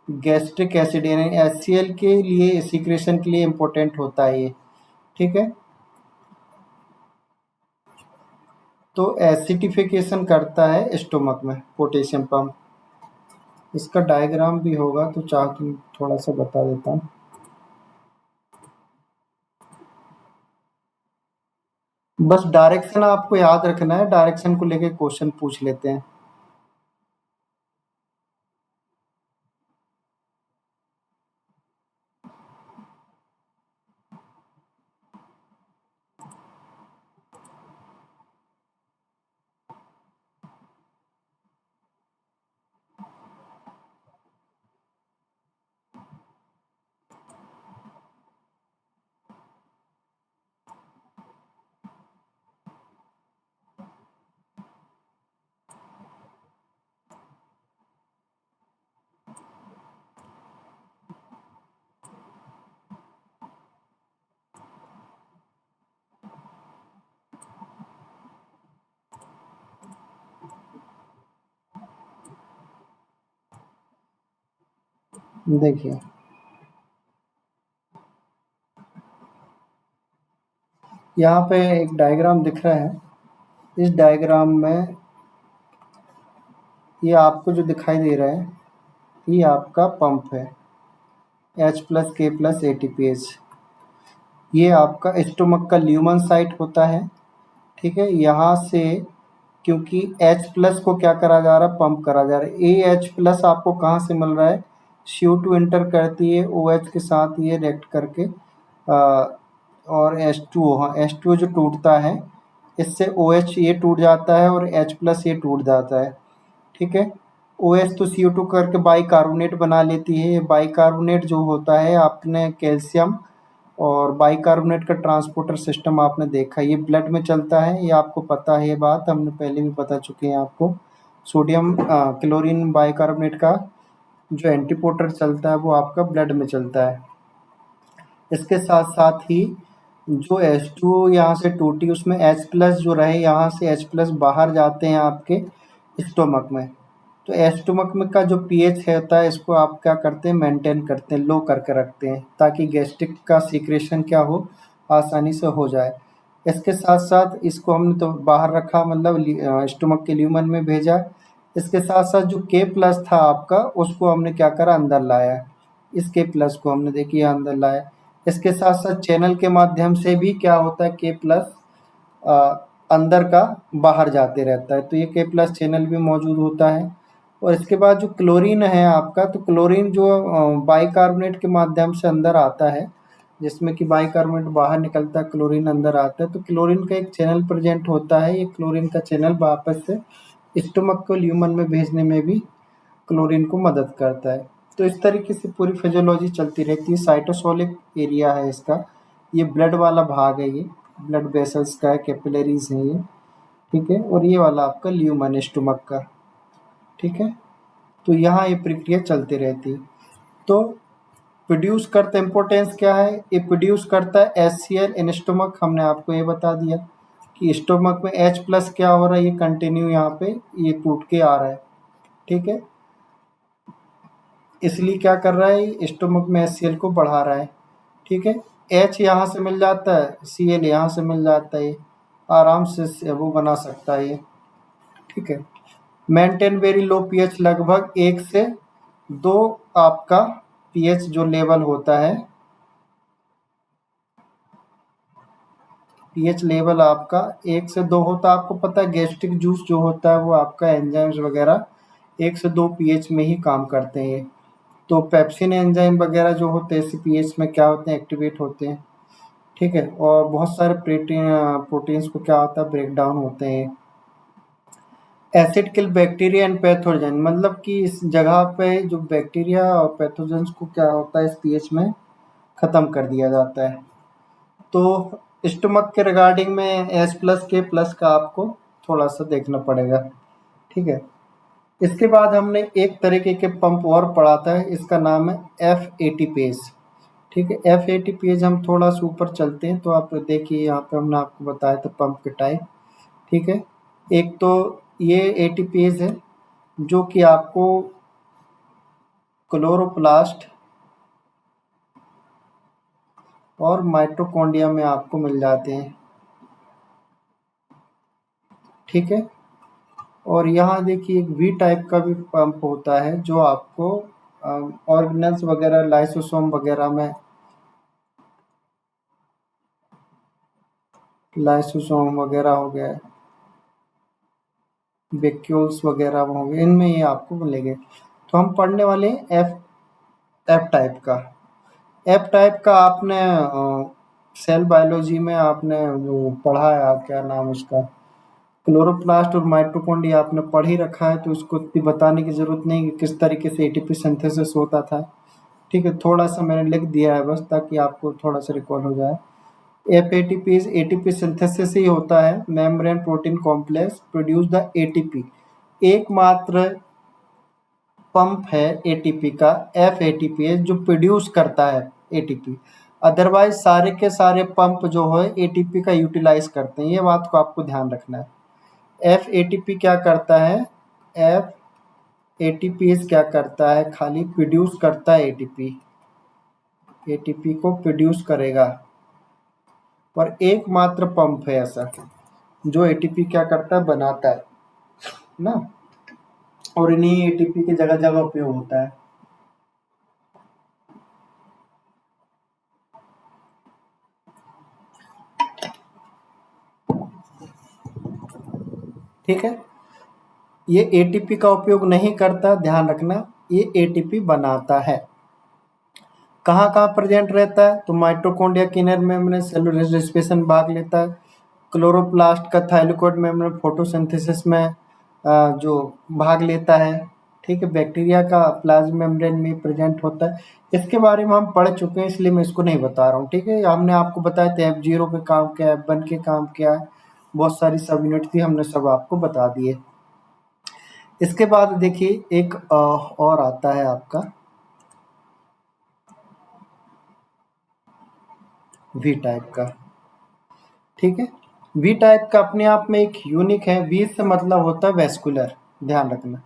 gastric acid, यानी HCl के लिए सीक्रेशन के लिए इम्पोर्टेंट होता है ये, ठीक है। तो एसिडिफिकेशन करता है स्टोमक में पोटेशियम पंप। इसका डायग्राम भी होगा तो चाह तो थोड़ा सा बता देता हूँ। बस डायरेक्शन आपको याद रखना है, डायरेक्शन को लेके क्वेश्चन पूछ लेते हैं। देखिए यहाँ पे एक डायग्राम दिख रहा है। इस डायग्राम में ये आपको जो दिखाई दे रहा है, ये आपका पंप है H+K+ ATPase। ये आपका स्टोमक का ल्यूमन साइट होता है, ठीक है। यहाँ से क्योंकि H+ को क्या करा जा रहा है, पंप करा जा रहा है। AH+ आपको कहाँ से मिल रहा है, CO2 एंटर करती है OH के साथ, ये रिएक्ट करके और H2O, हाँ H2O जो टूटता है, इससे OH ये टूट जाता है और H+ ये टूट जाता है, ठीक है। OH तो CO2 करके बाइकार्बोनेट बना लेती है। ये बाइकार्बोनेट जो होता है, आपने कैल्शियम और बाइकार्बोनेट का ट्रांसपोर्टर सिस्टम आपने देखा, ये ब्लड में चलता है, ये आपको पता है, ये बात हमने पहले भी बता चुके हैं आपको। सोडियम क्लोरीन बाइकार्बोनेट का जो एंटीपोटर चलता है वो आपका ब्लड में चलता है। इसके साथ साथ ही जो H2O यहाँ से टूटी, उसमें H+ जो रहे, यहाँ से H+ बाहर जाते हैं आपके स्टोमक में। तो स्टोमक में का जो pH होता है, इसको आप क्या करते हैं, मेंटेन करते हैं, लो करके रखते हैं, ताकि गैस्ट्रिक का सीक्रेशन क्या हो, आसानी से हो जाए। इसके साथ साथ इसको हमने तो बाहर रखा, मतलब स्टोमक के ल्यूमन में भेजा। इसके साथ साथ जो K+ था आपका, उसको हमने क्या करा, अंदर लाया। इस K+ को हमने देखिए अंदर लाया। इसके साथ साथ चैनल के माध्यम से भी क्या होता है, K+ अंदर का बाहर जाते रहता है, तो ये K+ चैनल भी मौजूद होता है। और इसके बाद जो क्लोरीन है आपका, तो क्लोरीन जो बाइकार्बोनेट के माध्यम से अंदर आता है, जिसमें कि बाइकार्बोनेट बाहर निकलता है, क्लोरीन अंदर आता है, तो क्लोरीन का एक चैनल प्रेजेंट होता है। ये क्लोरीन का चैनल वापस से स्टोमक को ल्यूमन में भेजने में भी क्लोरीन को मदद करता है। तो इस तरीके से पूरी फिजियोलॉजी चलती रहती है। साइटोसोलिक एरिया है इसका, ये ब्लड वाला भाग है, ये ब्लड वेसल्स का है, कैपिलरीज है ये, ठीक है। और ये वाला आपका ल्यूमन स्टोमक का, ठीक है। तो यहाँ ये प्रक्रिया चलती रहती है। तो प्रोड्यूस करता इम्पोर्टेंस क्या है, ये प्रोड्यूस करता है HCl इन स्टोमक। हमने आपको ये बता दिया कि स्टोमक में H+ क्या हो रहा है, ये कंटिन्यू यहाँ पे ये टूट के आ रहा है, ठीक है। इसलिए क्या कर रहा है, स्टोमक में HCl को बढ़ा रहा है, ठीक है। H यहाँ से मिल जाता है, Cl यहाँ से मिल जाता है, आराम से वो बना सकता है ये, ठीक है। मेंटेन वेरी लो pH, लगभग 1 से 2 आपका pH जो लेवल होता है, pH लेवल आपका 1 से 2 होता है। आपको पता है गैस्ट्रिक जूस जो होता है वो आपका एंजाइम्स वगैरह 1 से 2 pH में ही काम करते हैं। तो पेप्सिन एंजाइम वगैरह जो होते हैं इसी pH में क्या होते हैं, एक्टिवेट होते हैं, ठीक है। और बहुत सारे प्रोटीन्स को क्या होता है, ब्रेक डाउन होते हैं। Acid kill bacteria and pathogen, मतलब कि इस जगह पे जो बैक्टीरिया और पैथोजेंस को क्या होता है, इस पीएच में ख़त्म कर दिया जाता है। तो स्टोमक के रिगार्डिंग में H+K+ का आपको थोड़ा सा देखना पड़ेगा, ठीक है। इसके बाद हमने एक तरीके के पंप और पढ़ा था, इसका नाम है FATPase, ठीक है। FATPase हम थोड़ा सा ऊपर चलते हैं तो आप देखिए, यहाँ पे हमने आपको बताया था पंप के टाइप, ठीक है। एक तो ये ATPase है जो कि आपको क्लोरोप्लास्ट और माइटोकॉन्ड्रिया में आपको मिल जाते हैं, ठीक है। और यहाँ देखिए एक वी टाइप का भी पंप होता है जो आपको ऑर्गेनल्स वगैरह लाइसोसोम वगैरह में लाइसोसोम वगैरह हो गया, वैक्यूल्स वगैरह हो गए, इनमें ये आपको मिलेंगे। तो हम पढ़ने वाले हैं एफ टाइप का। एफ टाइप का आपने सेल बायोलॉजी में आपने वो पढ़ा है, क्या नाम उसका, क्लोरोप्लास्ट और माइटोकॉन्ड्रिया आपने पढ़ ही रखा है, तो उसको इतनी बताने की ज़रूरत नहीं कि किस तरीके से एटीपी सिंथेसिस होता था। ठीक है, थोड़ा सा मैंने लिख दिया है बस ताकि आपको थोड़ा सा रिकॉल हो जाए। एफ एटीपी एटीपी सिंथेसिस ही होता है, membrane protein complex produce the ATP. एकमात्र पंप है एटीपी का एफ एटीपी जो प्रोड्यूस करता है एटीपी। अदरवाइज सारे के सारे पंप जो है एटीपी का यूटिलाइज करते हैं, ये बात को आपको ध्यान रखना है। एफ एटीपी क्या करता है, एफ एटीपी क्या करता है, खाली प्रोड्यूस करता है एटीपी, एटीपी को प्रोड्यूस करेगा। और एकमात्र पंप है ऐसा जो एटीपी क्या करता है, बनाता है ना, और इन्हीं एटीपी के जगह जगह उपयोग होता है। ठीक है, ये एटीपी का उपयोग नहीं करता, ध्यान रखना, ये एटीपी बनाता है। कहाँ कहाँ प्रेजेंट रहता है, तो माइटोकॉन्ड्रिया के इनर मेम्ब्रेन सेलुलर रेस्पिरेशन भाग लेता है, क्लोरोप्लास्ट का थाइलाकोइड मेम्ब्रेन फोटोसिंथेसिस में जो भाग लेता है। ठीक है, बैक्टीरिया का प्लाज्मा मेम्ब्रेन में प्रेजेंट होता है। इसके बारे में हम पढ़ चुके हैं इसलिए मैं इसको नहीं बता रहा हूँ। ठीक है, हमने आपको बताया था F0 के काम क्या है, F1 के काम क्या है, बहुत सारी सब यूनिट थी, हमने सब आपको बता दिए। इसके बाद देखिए एक और आता है आपका वी टाइप का। ठीक है, वी टाइप का अपने आप में एक यूनिक है। वी से मतलब होता है वेस्कुलर, ध्यान रखना।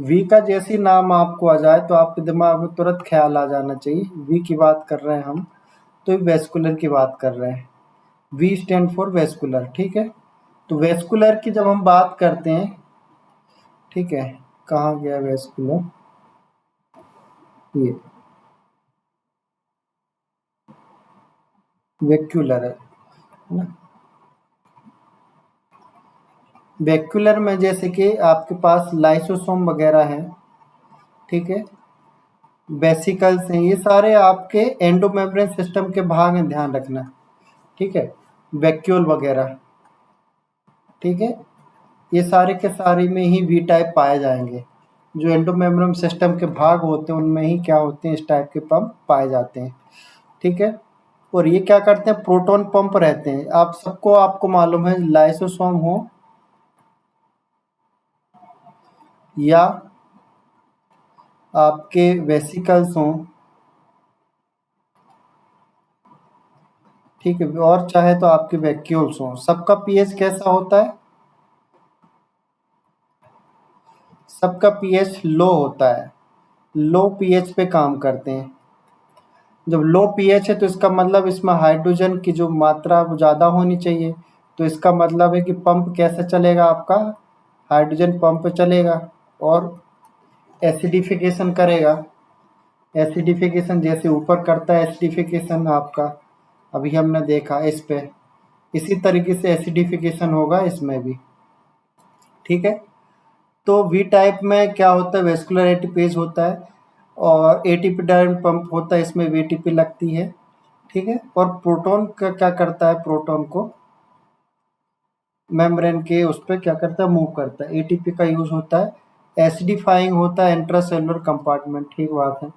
वी का जैसी नाम आपको आ जाए तो आपके दिमाग में तुरंत ख्याल आ जाना चाहिए वी की बात कर रहे हैं हम, तो वेस्कुलर की बात कर रहे हैं। V stand for vascular. ठीक है, तो वेस्कुलर की जब हम बात करते हैं, ठीक है, कहाँ गया वेस्कुलर, ये वैक्यूलर है ना। वैक्यूलर में जैसे कि आपके पास लाइसोसोम वगैरह है, ठीक है, वेसिकल्स हैं, ये सारे आपके एंडोमेम्ब्रेन सिस्टम के भाग हैं, ध्यान रखना। ठीक है, वैक्यूल वगैरह, ठीक है, ये सारे के सारे में ही वी टाइप पाए जाएंगे। जो एंडोमेम्ब्रेन सिस्टम के भाग होते हैं उनमें ही क्या होते हैं, इस टाइप के पंप पाए जाते हैं। ठीक है, और ये क्या करते हैं, प्रोटॉन पंप रहते हैं। आप सबको आपको मालूम है, लाइसोसोम हो या आपके वेसिकल्स हों, ठीक है, और चाहे तो आपके वैक्यूल्स हों, सबका पीएच कैसा होता है, सबका पीएच लो होता है, लो पीएच पे काम करते हैं। जब लो पीएच है तो इसका मतलब इसमें हाइड्रोजन की जो मात्रा वो ज़्यादा होनी चाहिए, तो इसका मतलब है कि पंप कैसे चलेगा आपका, हाइड्रोजन पंप चलेगा और एसिडिफिकेशन करेगा। एसिडिफिकेशन जैसे ऊपर करता है एसिडिफिकेशन आपका, अभी हमने देखा इस पे, इसी तरीके से एसिडिफिकेशन होगा इसमें भी। ठीक है, तो वी टाइप में क्या होता है, वेस्कुलर एटीपेज होता है और एटीपी ड्राइवन पंप होता है, इसमें वीटीपी लगती है। ठीक है, और प्रोटॉन का क्या करता है, प्रोटॉन को मेम्ब्रेन के उस पर क्या करता है, मूव करता है। एटीपी का यूज होता है, एसिडिफाइंग होता है इंट्रासेलुलर कंपार्टमेंट। ठीक बात है।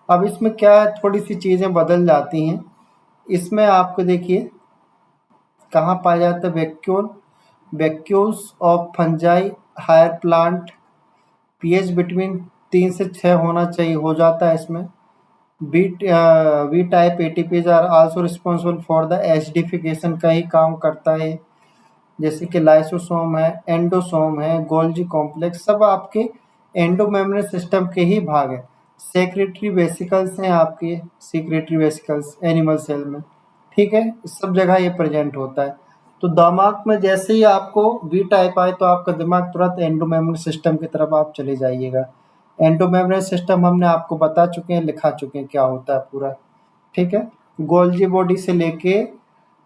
अब इसमें क्या है, थोड़ी सी चीज़ें बदल जाती हैं। इसमें आपको देखिए कहाँ पाया जाता है, vacuole, vacuoles of fungi higher plant, pH between 3 से 6 होना चाहिए, हो जाता है इसमें। V type ATPases are also responsible for the acidification का ही काम करता है, जैसे कि लाइसोसोम है, एंडोसोम है, गोल्जी कॉम्प्लेक्स, सब आपके एंडोमेम्ब्रेन सिस्टम के ही भाग है। सेक्रेटरी वेसिकल्स हैं आपके, सीक्रेटरी वेसिकल्स एनिमल सेल में। ठीक है, सब जगह ये प्रेजेंट होता है। तो दिमाग में जैसे ही आपको वी टाइप आए तो आपका दिमाग तुरंत एंडो मेमोरी सिस्टम की तरफ आप चले जाइएगा। एंडो मेमोरी सिस्टम हमने आपको बता चुके हैं, लिखा चुके हैं क्या होता है पूरा। ठीक है। गोल्जी बॉडी से लेके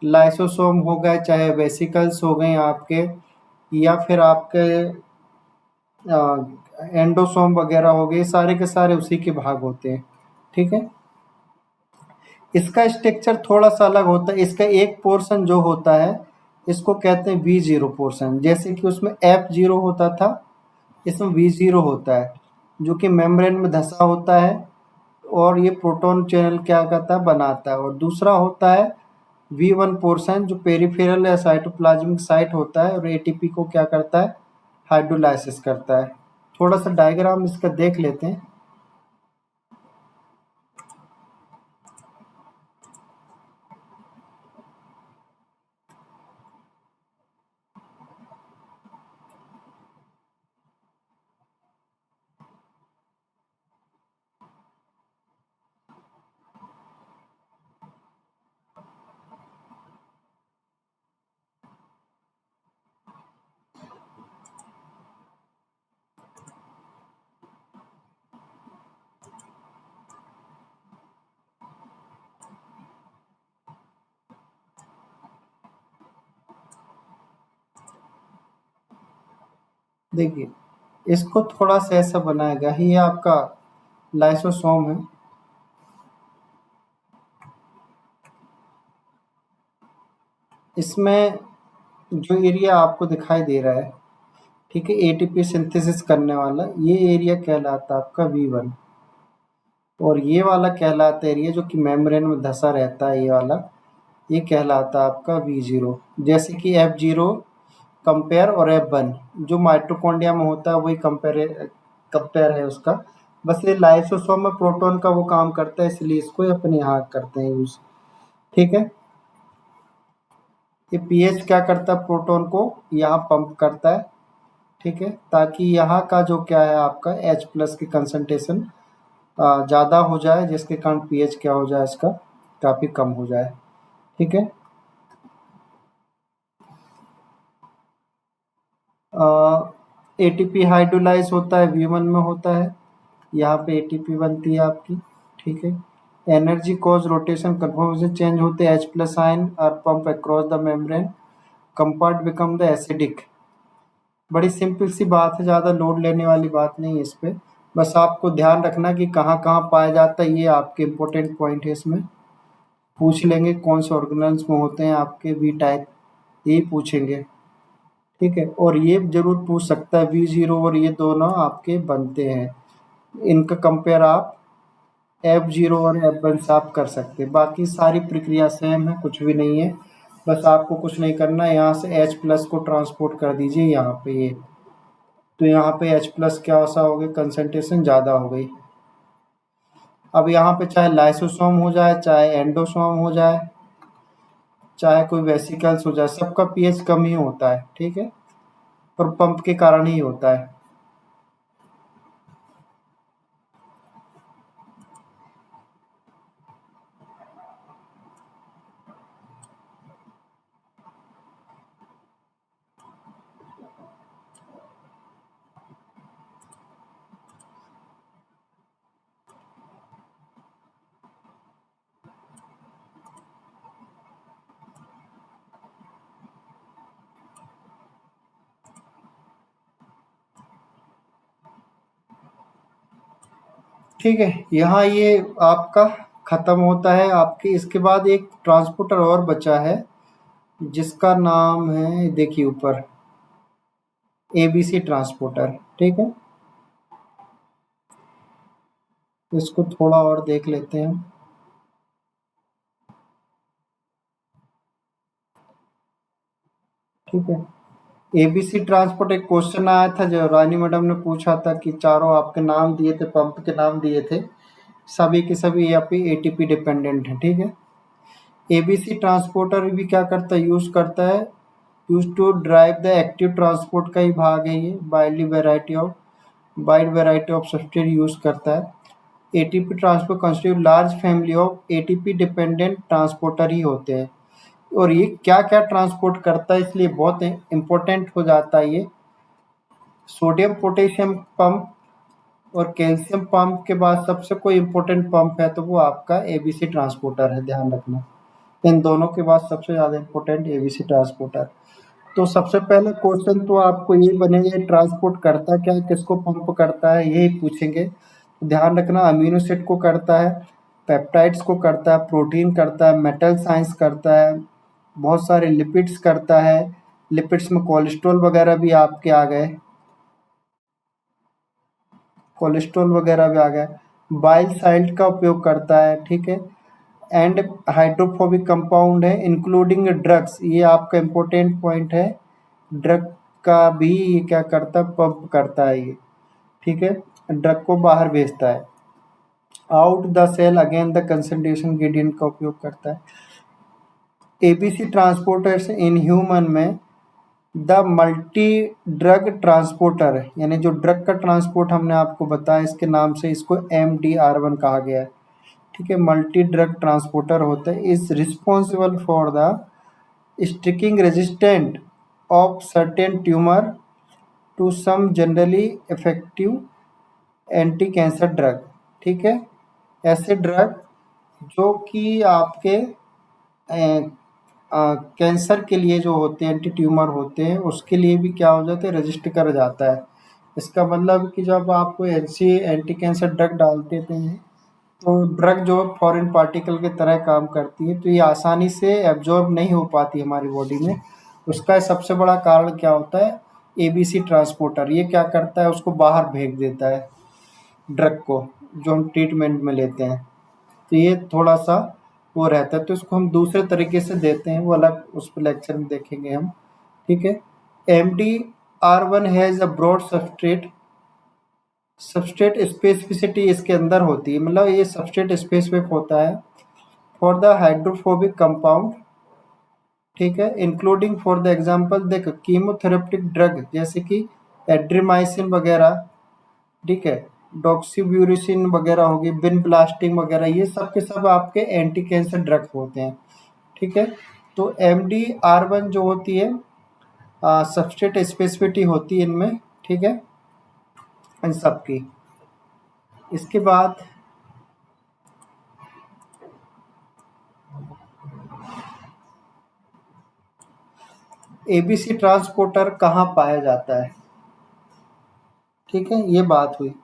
लाइसोसोम हो गए, चाहे वेसिकल्स हो गए आपके, या फिर आपके एंडोसोम वगैरह हो गए, सारे के सारे उसी के भाग होते हैं। ठीक है। इसका स्ट्रक्चर थोड़ा सा अलग होता है। इसका एक पोर्शन जो होता है इसको कहते हैं वी जीरो पोर्शन। जैसे कि उसमें एफ जीरो होता था, इसमें वी जीरो होता है, जो कि मेम्ब्रेन में धंसा होता है और ये प्रोटॉन चैनल क्या करता है, बनाता है। और दूसरा होता है वी वन पोर्शन, जो पेरिफेरल या साइटोप्लाज्मिक साइट होता है और एटीपी को क्या करता है, हाइड्रोलाइसिस करता है। थोड़ा सा डायग्राम इसका देख लेते हैं। देखिए, इसको थोड़ा सा ऐसा बनाएगा, ये आपका लाइसोसोम है। इसमें जो एरिया आपको दिखाई दे रहा है, ठीक है, एटीपी सिंथेसिस करने वाला, ये एरिया कहलाता है आपका वी वन। और ये वाला कहलाता है एरिया जो कि मेम्ब्रेन में धंसा रहता है, ये वाला, ये कहलाता है आपका वी जीरो। जैसे कि एफ जीरो कंपेयर और एफ वन जो माइटोकॉन्ड्रिया में होता है वही कंपेयर है उसका। बस ये लाइसोसोम में प्रोटॉन का वो काम करता है, इसलिए इसको अपने यहाँ करते हैं यूज। ठीक है। ये पीएच क्या करता है, प्रोटॉन को यहाँ पंप करता है। ठीक है, ताकि यहाँ का जो क्या है आपका H प्लस की कंसंट्रेशन ज़्यादा हो जाए, जिसके कारण पीएच क्या हो जाए, इसका काफ़ी कम हो जाए। ठीक है। एटीपी हाइड्रोलाइज होता है, V1 में होता है, यहाँ पे एटीपी बनती है आपकी। ठीक है। Energy cause rotation conformation change होते हैं, H plus ion are pump across the membrane, compartment become the acidic. बड़ी सिंपल सी बात है, ज़्यादा लोड लेने वाली बात नहीं है इस पे। बस आपको ध्यान रखना कि कहाँ कहाँ पाया जाता है, ये आपके इम्पोर्टेंट पॉइंट है। इसमें पूछ लेंगे कौन से ऑर्गेनल्स में होते हैं आपके वी टाइप, यही पूछेंगे। ठीक है। और ये जरूर पूछ सकता है वी जीरो और ये दोनों आपके बनते हैं, इनका कंपेयर आप एफ जीरो और एफ वन से आप कर सकते हैं। बाकी सारी प्रक्रिया सेम है, कुछ भी नहीं है। बस आपको कुछ नहीं करना है, यहाँ से H प्लस को ट्रांसपोर्ट कर दीजिए यहाँ पे ये। तो यहाँ पे H प्लस क्या सा हो गई, कंसंट्रेशन ज़्यादा हो गई। अब यहाँ पे चाहे लाइसोसोम हो जाए, चाहे एंडोसोम हो जाए, चाहे कोई वेसिकल्स हो जाए, सबका पीएच कम ही होता है। ठीक है। और पंप के कारण ही होता है। ठीक है, यहाँ ये आपका खत्म होता है। आपके इसके बाद एक ट्रांसपोर्टर और बचा है, जिसका नाम है, देखिए ऊपर, एबीसी ट्रांसपोर्टर। ठीक है। इसको थोड़ा और देख लेते हैं। ठीक है। एबीसी ट्रांसपोर्ट एक क्वेश्चन आया था जो रानी मैडम ने पूछा था कि चारों आपके नाम दिए थे, पंप के नाम दिए थे, सभी के सभी यहाँ पे एटीपी डिपेंडेंट है। ठीक है। एबीसी ट्रांसपोर्टर भी क्या करता है, यूज करता है, use to drive the active transport का ही भाग है ये। Wide variety of substance use करता है। ATP transport constitute large family of ATP dependent transporter ही होते हैं। और ये क्या क्या ट्रांसपोर्ट करता है, इसलिए बहुत इम्पोर्टेंट हो जाता है ये। सोडियम पोटेशियम पंप और कैल्शियम पंप के बाद सबसे कोई इम्पोर्टेंट पंप है तो वो आपका एबीसी ट्रांसपोर्टर है, ध्यान रखना। इन दोनों के बाद सबसे ज़्यादा इम्पोर्टेंट एबीसी ट्रांसपोर्टर। तो सबसे पहले क्वेश्चन तो आपको ये बनेगा, ट्रांसपोर्ट करता क्या है, किसको पंप करता है, यही पूछेंगे। ध्यान रखना, अमीनो एसिड को करता है, पेप्टाइड्स को करता है, प्रोटीन करता है, मेटल साइंस करता है, बहुत सारे लिपिड्स करता है। लिपिड्स में कोलेस्ट्रॉल वगैरह भी आपके आ गए, कोलेस्ट्रॉल वगैरह भी आ गया। बाइल साल्ट का उपयोग करता है, ठीक है। एंड हाइड्रोफोबिक कंपाउंड है इंक्लूडिंग ड्रग्स, ये आपका इम्पोर्टेंट पॉइंट है। ड्रग का भी ये क्या करता है, पंप करता है ये, ठीक है, ड्रग को बाहर भेजता है। Out the cell again the concentration gradient का उपयोग करता है। एबीसी ट्रांसपोर्टर्स इन ह्यूमन में द मल्टी ड्रग ट्रांसपोर्टर, यानी जो ड्रग का ट्रांसपोर्ट हमने आपको बताया इसके नाम से, इसको MDR1 कहा गया है, ठीक है। मल्टी ड्रग ट्रांसपोर्टर होता है, is responsible for the sticking resistant of certain tumour to some generally effective anti cancer drug, ठीक है। ऐसे ड्रग जो कि आपके कैंसर के लिए जो होते हैं, एंटी ट्यूमर होते हैं, उसके लिए भी क्या हो जाता है, रजिस्टर कर जाता है। इसका मतलब कि जब आप कोई ऐसी एंटी कैंसर ड्रग डाल देते हैं तो ड्रग जो फॉरेन पार्टिकल की तरह काम करती है, तो ये आसानी से एब्जॉर्ब नहीं हो पाती हमारी बॉडी में। उसका सबसे बड़ा कारण क्या होता है, एबीसी ट्रांसपोर्टर। ये क्या करता है, उसको बाहर भेज देता है ड्रग को, जो हम ट्रीटमेंट में लेते हैं। तो ये थोड़ा सा वो रहता है, तो इसको हम दूसरे तरीके से देते हैं, वो अलग उस पर लेक्चर में देखेंगे हम, ठीक है। MDR1 has a broad substrate specificity इसके अंदर होती है, मतलब ये सबस्ट्रेट स्पेसिफिक होता है फॉर द हाइड्रोफोबिक कंपाउंड, ठीक है, इंक्लूडिंग फॉर द एग्जांपल देखो कीमोथेरेप्टिक ड्रग जैसे कि एड्रीमाइसिन वगैरह, ठीक है, डॉक्सीब्यूरिसिन वगैरह होगी, बिनब्लास्टिंग वगैरह, ये सब के सब आपके एंटी कैंसर ड्रग होते हैं, ठीक है। तो MDR1 जो होती है सबस्ट्रेट स्पेसिफिटी होती है इनमें, ठीक है, इन सब की। इसके बाद एबीसी ट्रांसपोर्टर कहाँ पाया जाता है, ठीक है, ये बात हुई।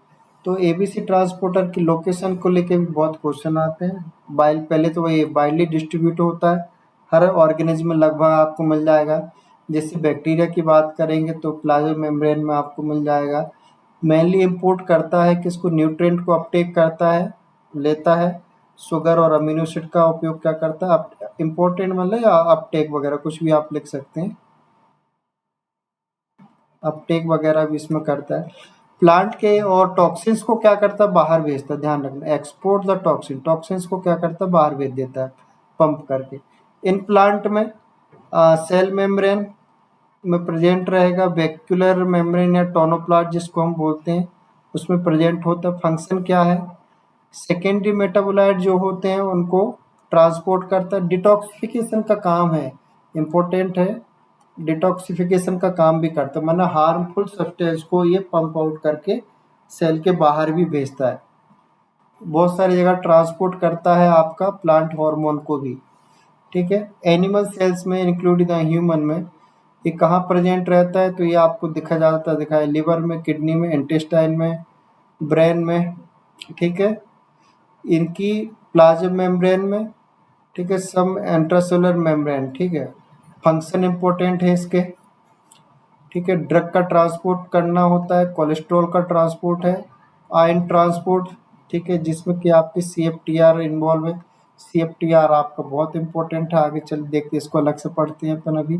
तो एबीसी ट्रांसपोर्टर की लोकेशन को लेके भी बहुत क्वेश्चन आते हैं। पहले तो ये वाइडली डिस्ट्रीब्यूट होता है, हर ऑर्गेनिज्म में लगभग आपको मिल जाएगा। जैसे बैक्टीरिया की बात करेंगे तो प्लाज्मा मेम्ब्रेन में आपको मिल जाएगा। मेनली इंपोर्ट करता है किसको, न्यूट्रिएंट को अपटेक करता है, लेता है। शुगर और अमीनो एसिड का उपयोग क्या करता है, इम्पोर्टेंट मतलब या अपटेक वगैरह कुछ भी आप लिख सकते हैं, अपटेक वगैरह भी इसमें करता है। प्लांट के और टॉक्सिन्स को क्या करता है, बाहर भेजता है, ध्यान रखना, एक्सपोर्ट द टॉक्सिन, टॉक्सिन्स को क्या करता है, बाहर भेज देता है पंप करके। इन प्लांट में सेल मेम्ब्रेन में प्रेजेंट रहेगा, वैक्यूलर मेम्ब्रेन या टोनोप्लास्ट जिसको हम बोलते हैं, उसमें प्रेजेंट होता है। फंक्शन क्या है, सेकेंडरी मेटाबोलाइट जो होते हैं उनको ट्रांसपोर्ट करता है, डिटॉक्सिफिकेशन का काम है, इम्पोर्टेंट है, डिटॉक्सिफिकेशन का काम भी करता है, मतलब हार्मफुल सब्सटेंस को ये पंप आउट करके सेल के बाहर भी भेजता है। बहुत सारी जगह ट्रांसपोर्ट करता है आपका प्लांट हार्मोन को भी, ठीक है। एनिमल सेल्स में इंक्लूडिंग द ह्यूमन में ये कहाँ प्रेजेंट रहता है, तो ये आपको दिखा जाता दिखा है लिवर में, किडनी में, इंटेस्टाइन में, ब्रेन में, ठीक है, इनकी प्लाज्मा मेम्ब्रेन में, ठीक है, सब इंट्रासेलुलर मेम्ब्रेन, ठीक है। फंक्शन इंपॉर्टेंट है इसके, ठीक है। ड्रग का ट्रांसपोर्ट करना होता है, कोलेस्ट्रॉल का ट्रांसपोर्ट है, आयन ट्रांसपोर्ट, ठीक है, जिसमें कि आपकी CFTR इन्वॉल्व है। CFTR आपका बहुत इंपॉर्टेंट है, आगे चल देखते इसको अलग से पढ़ते हैं अपन अभी,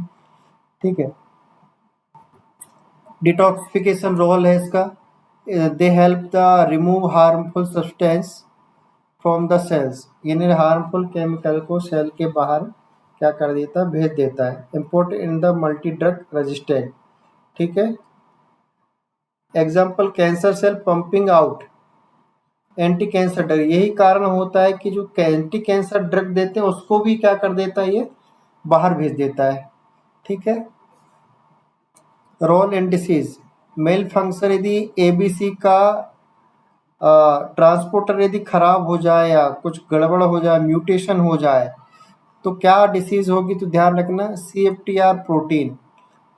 ठीक है। डिटॉक्सिफिकेशन रोल है इसका, they help the remove harmful substance from the cells, यानी हार्मफुल केमिकल को सेल के बाहर क्या कर देता है, भेज देता है। Important in the multi drug resistant, ठीक है। Example cancer cell pumping out anti cancer drug, यही कारण होता है कि जो एंटी कैंसर ड्रग देते हैं उसको भी क्या कर देता है, ये बाहर भेज देता है। ठीक है। रोल इंडिसेस, मेल फंक्शन यदि एबीसी का ट्रांसपोर्टर यदि खराब हो जाए या कुछ गड़बड़ हो जाए, म्यूटेशन हो जाए, तो क्या डिसीज होगी? तो ध्यान रखना, CFTR प्रोटीन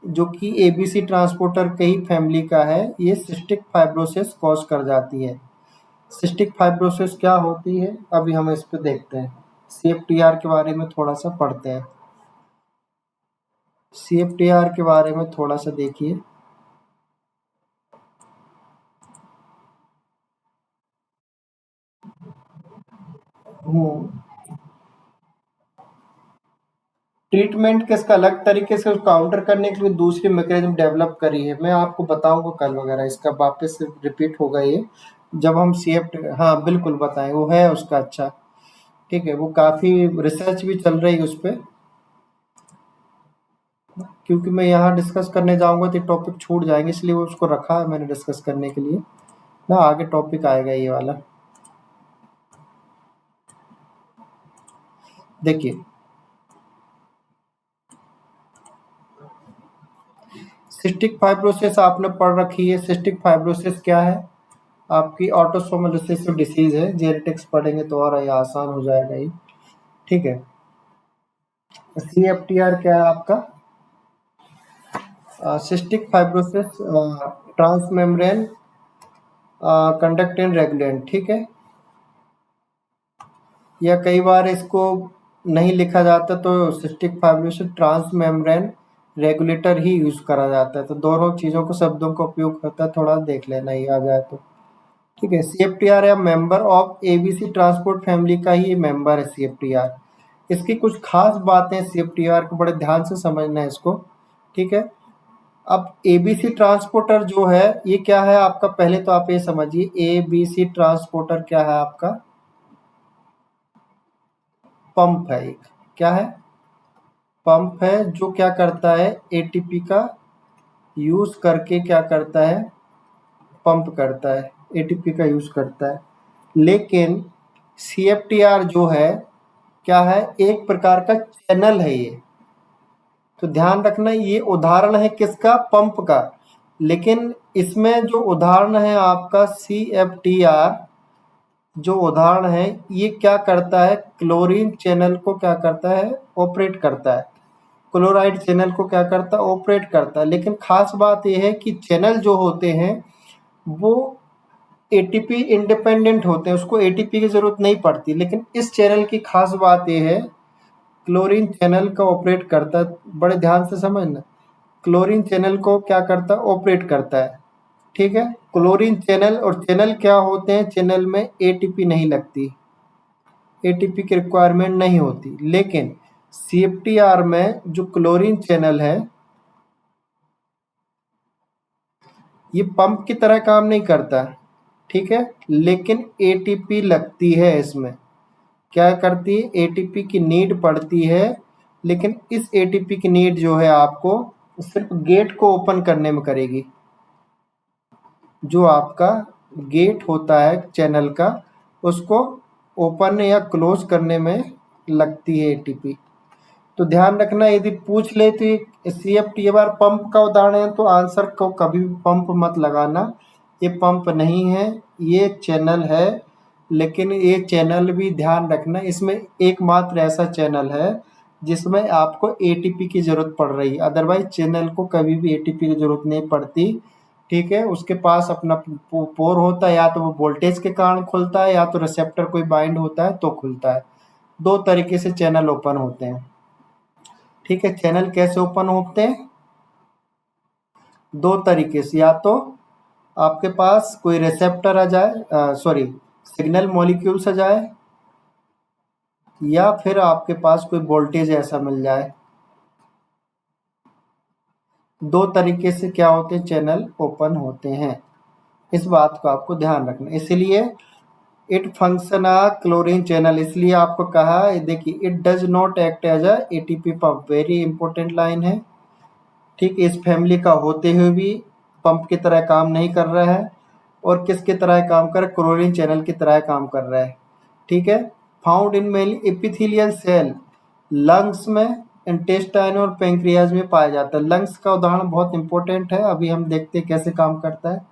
जो कि एबीसी ट्रांसपोर्टर कई फैमिली का है, ये सिस्टिक फाइब्रोसिस कॉज कर जाती है। सिस्टिक फाइब्रोसिस क्या होती है, अभी हम इस पे देखते हैं। CFTR के बारे में थोड़ा सा पढ़ते हैं। CFTR के बारे में थोड़ा सा देखिए। ट्रीटमेंट किसका अलग तरीके से काउंटर करने के लिए दूसरी मैकेनिज्म डेवलप करी है, मैं आपको बताऊंगा कल वगैरह, इसका वापस से रिपीट होगा ये जब हम CFT, हाँ बिल्कुल बताएं, वो है उसका। अच्छा ठीक है, वो काफ़ी रिसर्च भी चल रही है उस पर, क्योंकि मैं यहाँ डिस्कस करने जाऊंगा तो टॉपिक छूट जाएंगे, इसलिए वो उसको रखा है मैंने डिस्कस करने के लिए ना। आगे टॉपिक आएगा ये वाला। देखिए, सिस्टिक फाइब्रोसिस आपने पढ़ रखी है। सिस्टिक फाइब्रोसिस क्या है? आपकी ऑटोसोमल रिसेसिव डिसीज है। जेनेटिक्स पढ़ेंगे तो और ये आसान हो जाएगा ये। ठीक है। CFTR क्या है आपका? Cystic fibrosis transmembrane conductance regulator. ठीक है। या कई बार इसको नहीं लिखा जाता तो सिस्टिक फाइब्रोसिस ट्रांसमेम्ब्रेन रेगुलेटर ही यूज करा जाता है। तो दोनों चीज़ों को, शब्दों का उपयोग होता है, थोड़ा देख लेना ही आ जाए तो। ठीक है। CFTR या member of ABC transport family का ही मेंबर है CFTR। इसकी कुछ खास बातें CFTR को बड़े ध्यान से समझना है इसको। ठीक है। अब एबीसी ट्रांसपोर्टर जो है ये क्या है आपका, पहले तो आप ये समझिए, एबीसी ट्रांसपोर्टर क्या है आपका? पंप है एक। क्या है? पंप है जो क्या करता है, एटीपी का यूज करके क्या करता है, पंप करता है, एटीपी का यूज करता है। लेकिन CFTR जो है क्या है, एक प्रकार का चैनल है ये। तो ध्यान रखना, ये उदाहरण है किसका? पंप का। लेकिन इसमें जो उदाहरण है आपका CFTR, जो उदाहरण है ये क्या करता है, क्लोरीन चैनल को क्या करता है, ऑपरेट करता है। क्लोराइड चैनल को क्या करता है, ऑपरेट करता है। लेकिन खास बात यह है कि चैनल जो होते हैं वो एटीपी इंडिपेंडेंट होते हैं, उसको एटीपी की जरूरत नहीं पड़ती। लेकिन इस चैनल की खास बात यह है, क्लोरीन चैनल का ऑपरेट करता है, बड़े ध्यान से समझना, क्लोरीन चैनल को क्या करता है, ऑपरेट करता है। ठीक है। क्लोरीन चैनल, और चैनल क्या होते हैं, चैनल में एटीपी नहीं लगती, एटीपी की रिक्वायरमेंट नहीं होती। लेकिन CFTR में जो क्लोरीन चैनल है ये पंप की तरह काम नहीं करता। ठीक है। लेकिन एटीपी लगती है इसमें, क्या करती है, एटीपी की नीड पड़ती है। लेकिन इस एटीपी की नीड जो है आपको सिर्फ गेट को ओपन करने में करेगी। जो आपका गेट होता है चैनल का, उसको ओपन या क्लोज करने में लगती है एटीपी। तो ध्यान रखना, यदि पूछ ले तो CFTR पंप का उदाहरण है तो आंसर को कभी भी पंप मत लगाना। ये पंप नहीं है, ये चैनल है। लेकिन ये चैनल भी ध्यान रखना, इसमें एकमात्र ऐसा चैनल है जिसमें आपको एटीपी की जरूरत पड़ रही है। अदरवाइज चैनल को कभी भी एटीपी की जरूरत नहीं पड़ती। ठीक है। उसके पास अपना पोर होता है, या तो वो वोल्टेज के कारण खुलता है या तो रिसेप्टर कोई बाइंड होता है तो खुलता है। दो तरीके से चैनल ओपन होते हैं। ठीक है। चैनल कैसे ओपन होते हैं? दो तरीके से, या तो आपके पास कोई रिसेप्टर आ जाए, सॉरी, सिग्नल मॉलिक्यूल्स आ जाए, या फिर आपके पास कोई वोल्टेज ऐसा मिल जाए। दो तरीके से क्या होते हैं, चैनल ओपन होते हैं। इस बात को आपको ध्यान रखना। इसलिए it function a chlorine channel, इसलिए आपको कहा, देखिए, it does not act as a ATP pump, very important line है। ठीक, इस फैमिली का होते हुए भी पंप की तरह काम नहीं कर रहा है। और किसकी तरह काम कर रहा है, क्लोरीन चैनल की तरह काम कर रहा है। ठीक है। Found in male epithelial cell, lungs में इंटेस्टाइन और पेंक्रियाज में पाया जाता है। लंग्स का उदाहरण बहुत इंपॉर्टेंट है, अभी हम देखते हैं कैसे काम करता है।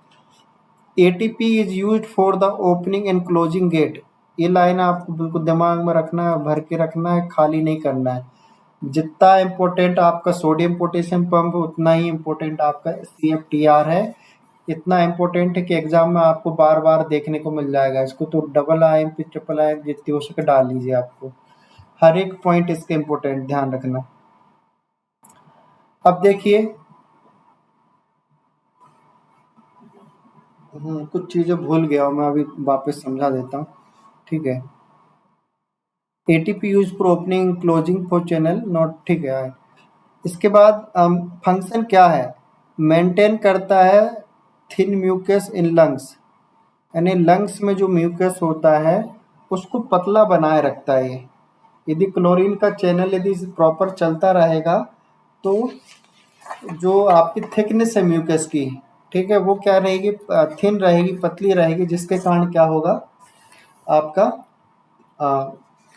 ATP is used for the opening and closing gate. ये लाइन आपको बिल्कुल दिमाग में रखना है, भर के रखना है, खाली नहीं करना है। जितना इम्पोर्टेंट आपका सोडियम पोटेशियम पंप उतना ही इम्पोर्टेंट आपका CFTR है। इतना इम्पोर्टेंट है कि एग्जाम में आपको बार बार देखने को मिल जाएगा इसको, तो डबल IMP ट्रिपल IMP जितनी हो सके डाल लीजिए। आपको हर एक पॉइंट इसके इम्पोर्टेंट ध्यान रखना। अब देखिए, कुछ चीज़ें भूल गया हूँ मैं, अभी वापस समझा देता हूँ। ठीक है, ATP use for opening closing for channel not, ठीक है। इसके बाद फंक्शन क्या है, मेंटेन करता है थिन म्यूकस इन लंग्स, यानी लंग्स में जो म्यूकस होता है उसको पतला बनाए रखता है ये। यदि क्लोरीन का चैनल यदि प्रॉपर चलता रहेगा तो जो आपकी थिकनेस है म्यूकस की, ठीक है, वो क्या रहेगी, थिन रहेगी, पतली रहेगी, जिसके कारण क्या होगा आपका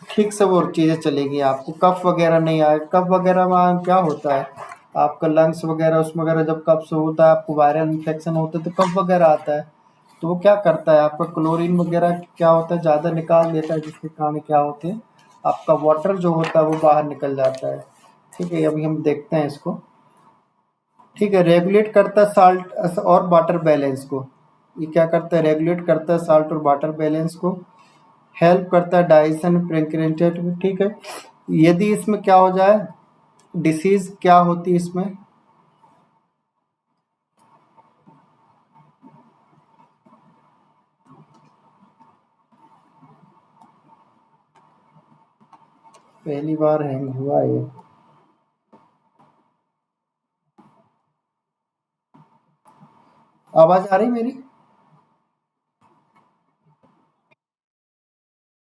ठीक से वो चीज़ें चलेगी, आपको कफ वगैरह नहीं आए। कफ वगैरह में क्या होता है, आपका लंग्स वगैरह उसमें वगैरह जब कफ से होता है, आपको वायरल इन्फेक्शन होता है तो कफ वगैरह आता है। तो वो क्या करता है, आपका क्लोरीन वगैरह क्या होता है, ज़्यादा निकाल देता है, जिसके कारण क्या होते हैं, आपका वाटर जो होता है वो बाहर निकल जाता है। ठीक है, अभी हम देखते हैं इसको। ठीक है, रेगुलेट करता है साल्ट और वाटर बैलेंस को। ये क्या करता है, रेगुलेट करता है साल्ट और वाटर बैलेंस को, हेल्प करता है डाइजेशन प्रिंक्रेंटेट में। ठीक है, यदि इसमें क्या हो जाए, डिसीज क्या होती है इसमें, पहली बार हैंग हुआ ये। आवाज आ रही मेरी,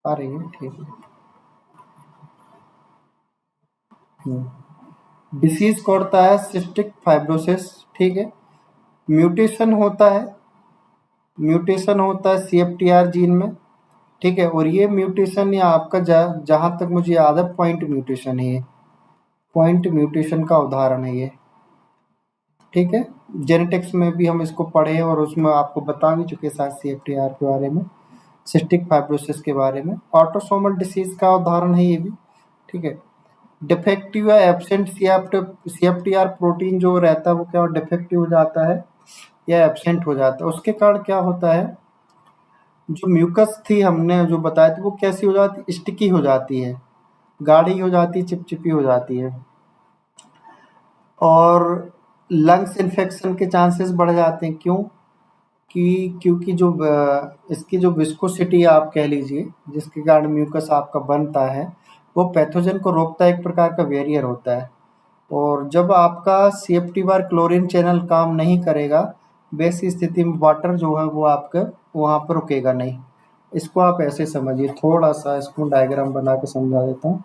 आ रही है, ठीक है। डिसीज करता है सिस्टिक फाइब्रोसिस। ठीक है, म्यूटेशन होता है, म्यूटेशन होता है CFTR जीन में। ठीक है, और ये म्यूटेशन या आपका जहाँ तक मुझे याद है पॉइंट म्यूटेशन है ये, पॉइंट म्यूटेशन का उदाहरण है ये। ठीक है, जेनेटिक्स में भी हम इसको पढ़े हैं और उसमें आपको बता भी चुके शायद CFTR के बारे में, सिस्टिक फाइब्रोसिस के बारे में। ऑटोसोमल डिसीज का उदाहरण है ये भी। ठीक है, डिफेक्टिव या एब्सेंट CFTR प्रोटीन जो रहता है वो क्या डिफेक्टिव हो जाता है या एब्सेंट हो जाता है, उसके कारण क्या होता है, जो म्यूकस थी हमने जो बताया थी वो कैसी हो जाती है, स्टिकी हो जाती है, गाढ़ी हो जाती है, चिपचिपी हो जाती है, और लंग्स इन्फेक्शन के चांसेस बढ़ जाते हैं। क्यों क्योंकि जो इसकी जो विस्कोसिटी आप कह लीजिए, जिसके कारण म्यूकस आपका बनता है, वो पैथोजन को रोकता है, एक प्रकार का बैरियर होता है। और जब आपका CFTR क्लोरीन चैनल काम नहीं करेगा, वैसी स्थिति में वाटर जो है वो आपका वहाँ पर रुकेगा नहीं। इसको आप ऐसे समझिए, थोड़ा सा इसको डायग्राम बना के समझा देता हूँ।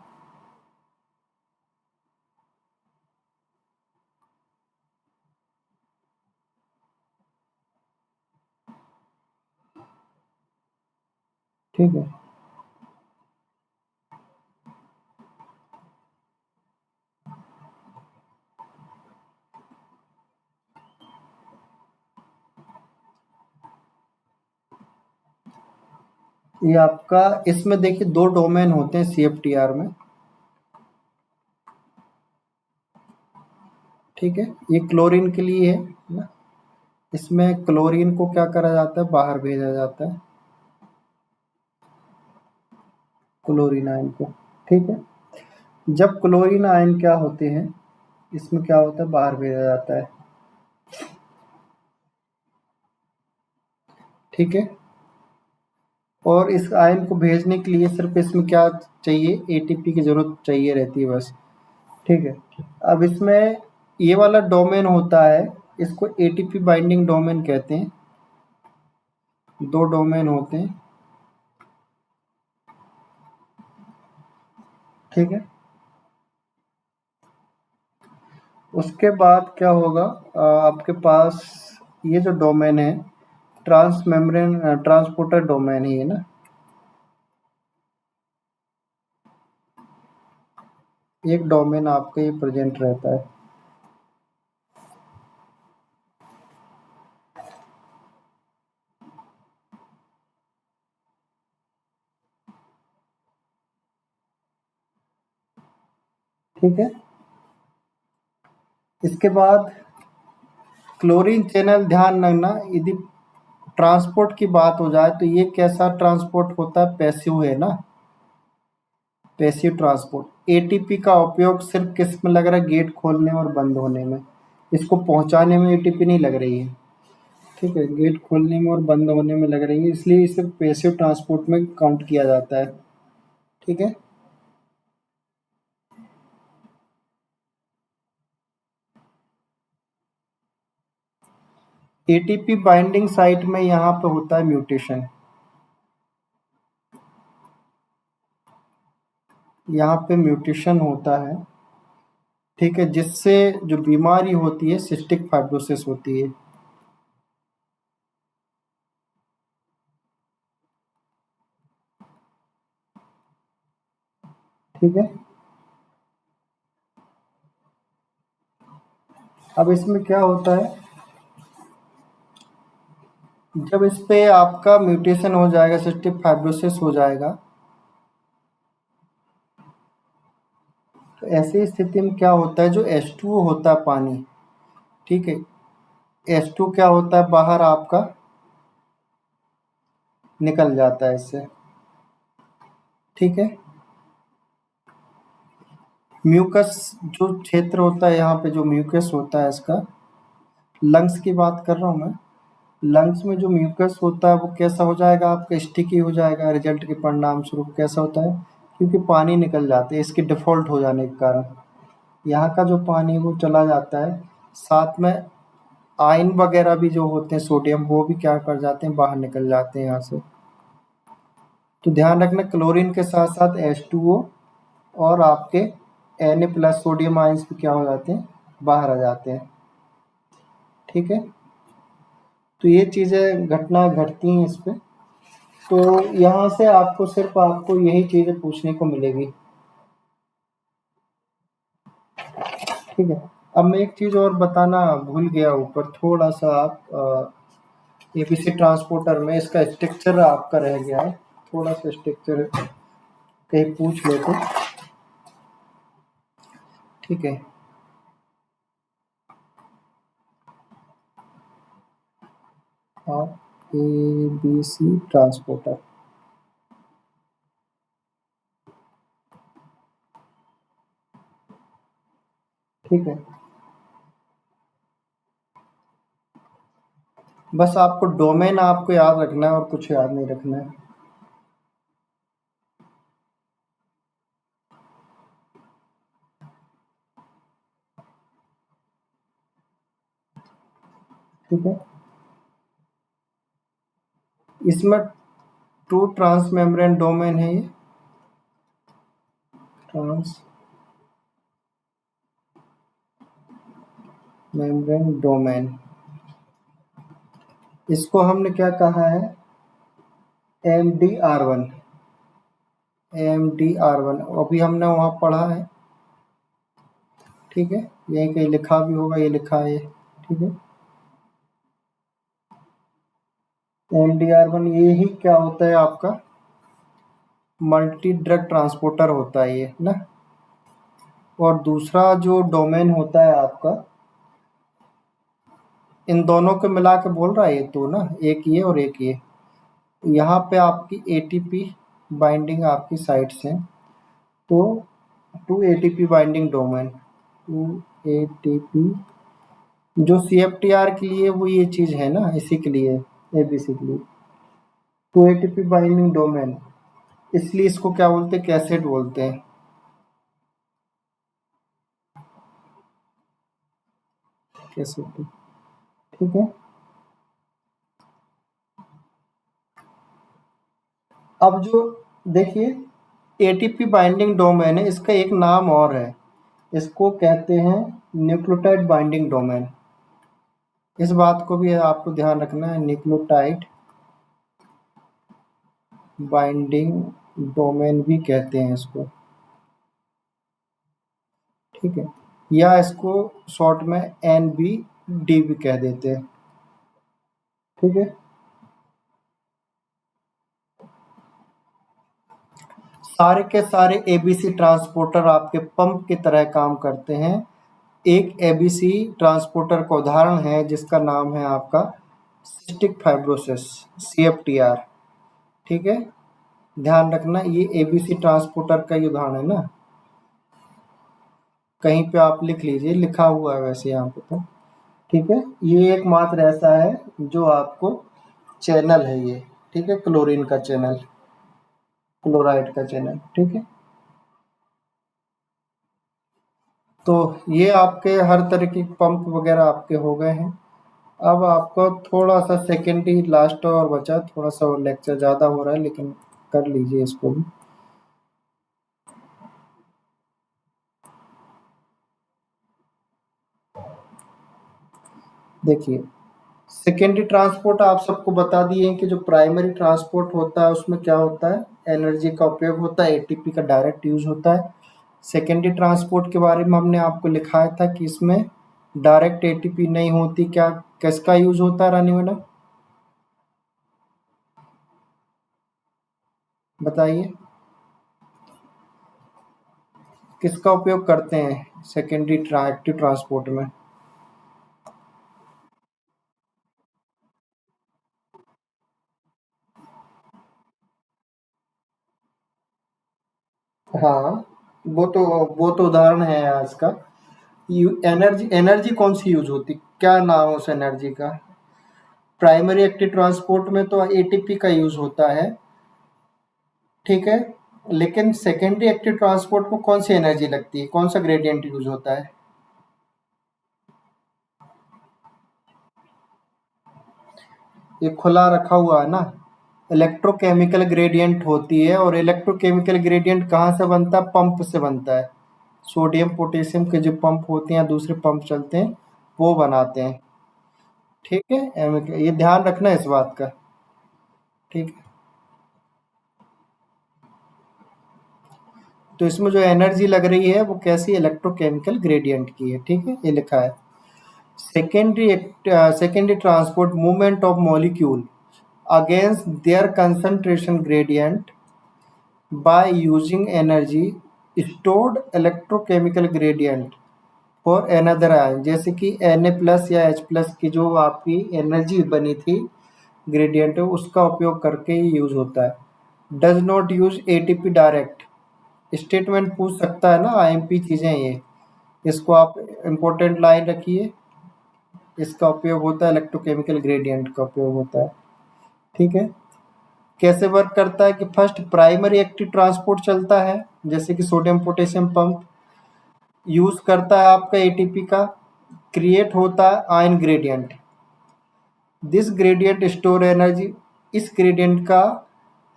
ठीक है, ये आपका इसमें देखिए दो डोमेन होते हैं CFTR में। ठीक है, ये क्लोरीन के लिए है ना, इसमें क्लोरीन को क्या करा जाता है, बाहर भेजा जाता है, क्लोरीन आयन को। ठीक है, जब क्लोरीन आयन क्या होते हैं, इसमें क्या होता है, बाहर भेजा जाता है। ठीक है, और इस आयन को भेजने के लिए सिर्फ इसमें क्या चाहिए, ATP की जरूरत चाहिए रहती है बस। ठीक है, अब इसमें ये वाला डोमेन होता है, इसको ATP बाइंडिंग डोमेन कहते हैं। दो डोमेन होते हैं। ठीक है, उसके बाद क्या होगा, आपके पास ये जो डोमेन है, ट्रांस मेम्ब्रेन ट्रांसपोर्टर डोमेन ही है ना। एक डोमेन आपका ये प्रेजेंट रहता है। ठीक है, इसके बाद क्लोरीन चैनल, ध्यान रखना यदि ट्रांसपोर्ट की बात हो जाए तो ये कैसा ट्रांसपोर्ट होता है, पैसिव है ना, पैसिव ट्रांसपोर्ट। एटीपी का उपयोग सिर्फ किस में लग रहा है, गेट खोलने और बंद होने में, इसको पहुंचाने में एटीपी नहीं लग रही है। ठीक है, गेट खोलने में और बंद होने में लग रही है, इसलिए इसे पैसिव ट्रांसपोर्ट में काउंट किया जाता है। ठीक है, एटीपी बाइंडिंग साइट में यहाँ पे होता है म्यूटेशन, यहाँ पे म्यूटेशन होता है। ठीक है, जिससे जो बीमारी होती है सिस्टिक फाइब्रोसिस होती है। ठीक है, अब इसमें क्या होता है, जब इस पे आपका म्यूटेशन हो जाएगा, सिस्टिक फाइब्रोसिस हो जाएगा, तो ऐसी स्थिति में क्या होता है, जो H2O होता है पानी, ठीक है, H2 क्या होता है, बाहर आपका निकल जाता है इससे। ठीक है, म्यूकस जो क्षेत्र होता है, यहाँ पे जो म्यूकस होता है इसका, लंग्स की बात कर रहा हूँ मैं, लंग्स में जो म्यूकस होता है वो कैसा हो जाएगा, आपका स्टिकी हो जाएगा, रिजल्ट के परिणाम स्वरूप कैसा होता है, क्योंकि पानी निकल जाते हैं इसके डिफ़ॉल्ट हो जाने के कारण, यहाँ का जो पानी वो चला जाता है, साथ में आयन वगैरह भी जो होते हैं सोडियम, वो भी क्या कर जाते हैं, बाहर निकल जाते हैं यहाँ से। तो ध्यान रखना, क्लोरीन के साथ साथ H2O और आपके Na+ सोडियम आयंस भी क्या हो जाते हैं, बाहर आ जाते हैं। ठीक है, तो ये चीज़ें घटना घटती हैं इस पे। तो यहाँ से आपको सिर्फ आपको यही चीज़ें पूछने को मिलेगी। ठीक है, अब मैं एक चीज़ और बताना भूल गया ऊपर, थोड़ा सा आप एबीसी ट्रांसपोर्टर में इसका स्ट्रक्चर आपका रह गया है, थोड़ा सा स्ट्रक्चर कहीं पूछ लेते। ठीक है, और एबीसी ट्रांसपोर्टर, ठीक है, बस आपको डोमेन आपको याद रखना है और कुछ याद नहीं रखना है। ठीक है, इसमें 2 ट्रांस मेम्ब्रेन डोमेन है, ये ट्रांस मेम्ब्रेन डोमेन, इसको हमने क्या कहा है, MDR1, MDR1 अभी हमने वहाँ पढ़ा है। ठीक है, यहीं कहीं लिखा भी होगा, ये लिखा है ये। ठीक है, MDR1 ये ही क्या होता है आपका, मल्टी ड्रग ट्रांसपोर्टर होता है ये ना। और दूसरा जो डोमेन होता है आपका, इन दोनों को मिला के बोल रहा है ये तो ना, एक ये और एक ये, यहाँ पे आपकी एटीपी बाइंडिंग आपकी साइट्स हैं, तो 2 एटीपी बाइंडिंग डोमेन, 2 एटीपी जो CFTR के लिए वो ये चीज़ है ना, इसी के लिए, एबीसी के लिए 2 एटीपी बाइंडिंग डोमेन, इसलिए इसको क्या बोलते हैं, कैसेट बोलते हैं। कैसेट, ठीक है, अब जो देखिए एटीपी बाइंडिंग डोमेन है, इसका एक नाम और है, इसको कहते हैं न्यूक्लियोटाइड बाइंडिंग डोमेन। इस बात को भी आपको ध्यान रखना है, न्यूक्लियोटाइड बाइंडिंग डोमेन भी कहते हैं इसको। ठीक है, या इसको शॉर्ट में NBD भी कह देते हैं। ठीक है, सारे के सारे ABC ट्रांसपोर्टर आपके पंप की तरह काम करते हैं। एक ABC ट्रांसपोर्टर का उदाहरण है जिसका नाम है आपका सिस्टिक फाइब्रोसिस, CFTR। ठीक है, ध्यान रखना ये ABC ट्रांसपोर्टर का ही उदाहरण है ना, कहीं पे आप लिख लीजिए, लिखा हुआ है वैसे यहाँ पे तो। ठीक है, ये एकमात्र ऐसा है जो आपको चैनल है ये। ठीक है, क्लोरीन का चैनल, क्लोराइड का चैनल। ठीक है, तो ये आपके हर तरह की पंप वगैरह आपके हो गए हैं। अब आपको थोड़ा सा सेकेंडरी लास्ट और बचा, थोड़ा सा और लेक्चर ज़्यादा हो रहा है लेकिन कर लीजिए इसको भी। देखिए, सेकेंडरी ट्रांसपोर्ट आप सबको बता दिए हैं कि जो प्राइमरी ट्रांसपोर्ट होता है उसमें क्या होता है, एनर्जी का उपयोग होता है, ATP का डायरेक्ट यूज होता है। सेकेंडरी ट्रांसपोर्ट के बारे में हमने आपको लिखाया था कि इसमें डायरेक्ट ATP नहीं होती, क्या किसका यूज होता है रानी मैडम, बताइए किसका उपयोग करते हैं सेकेंडरी एक्टिव ट्रांसपोर्ट में। हाँ, वो तो उदाहरण है आज का। एनर्जी एनर्जी कौन सी यूज होती, क्या नाम है उस एनर्जी का। प्राइमरी एक्टिव ट्रांसपोर्ट में तो ATP का यूज होता है। ठीक है, लेकिन सेकेंडरी एक्टिव ट्रांसपोर्ट में कौन सी एनर्जी लगती है, कौन सा ग्रेडियंट यूज होता है। ये खुला रखा हुआ है ना, इलेक्ट्रोकेमिकल ग्रेडियंट होती है। और इलेक्ट्रोकेमिकल ग्रेडियंट कहाँ से बनता है, पंप से बनता है। सोडियम पोटेशियम के जो पंप होते हैं, दूसरे पंप चलते हैं, वो बनाते हैं। ठीक है, ये ध्यान रखना है इस बात का। ठीक है, तो इसमें जो एनर्जी लग रही है वो कैसी इलेक्ट्रोकेमिकल ग्रेडियंट की है। ठीक है, ये लिखा है secondary transport movement of molecule against their concentration gradient by using energy stored electrochemical gradient for another ion। जैसे कि Na प्लस या H प्लस की जो आपकी एनर्जी बनी थी ग्रेडियंट, उसका उपयोग करके ही यूज होता है। Does not use ATP direct, statement पूछ सकता है ना, IMP चीज़ें ये, इसको आप इम्पोर्टेंट लाइन रखिए। इसका उपयोग होता है, इलेक्ट्रोकेमिकल ग्रेडियंट का उपयोग होता है। ठीक है, कैसे वर्क करता है कि फर्स्ट प्राइमरी एक्टिव ट्रांसपोर्ट चलता है, जैसे कि सोडियम पोटेशियम पंप यूज करता है आपका ATP का, क्रिएट होता है ion gradient. This gradient store energy, इस ग्रेडियंट का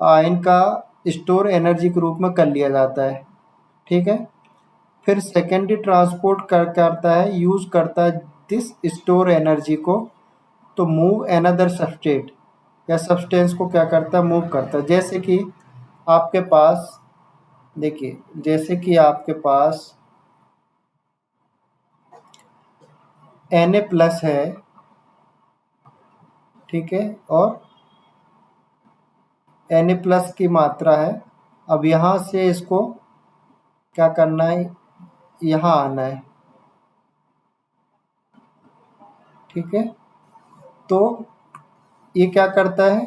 आयन का स्टोर एनर्जी के रूप में कर लिया जाता है। ठीक है, फिर सेकेंडरी ट्रांसपोर्ट करता है, यूज करता है दिस स्टोर एनर्जी को तो मूव एनदर सबस्टेट, या सब्सटेंस को क्या करता है, मूव करता है। जैसे कि आपके पास, देखिए जैसे कि आपके पास Na प्लस है। ठीक है, और Na प्लस की मात्रा है। अब यहाँ से इसको क्या करना है, यहाँ आना है। ठीक है, तो ये क्या करता है,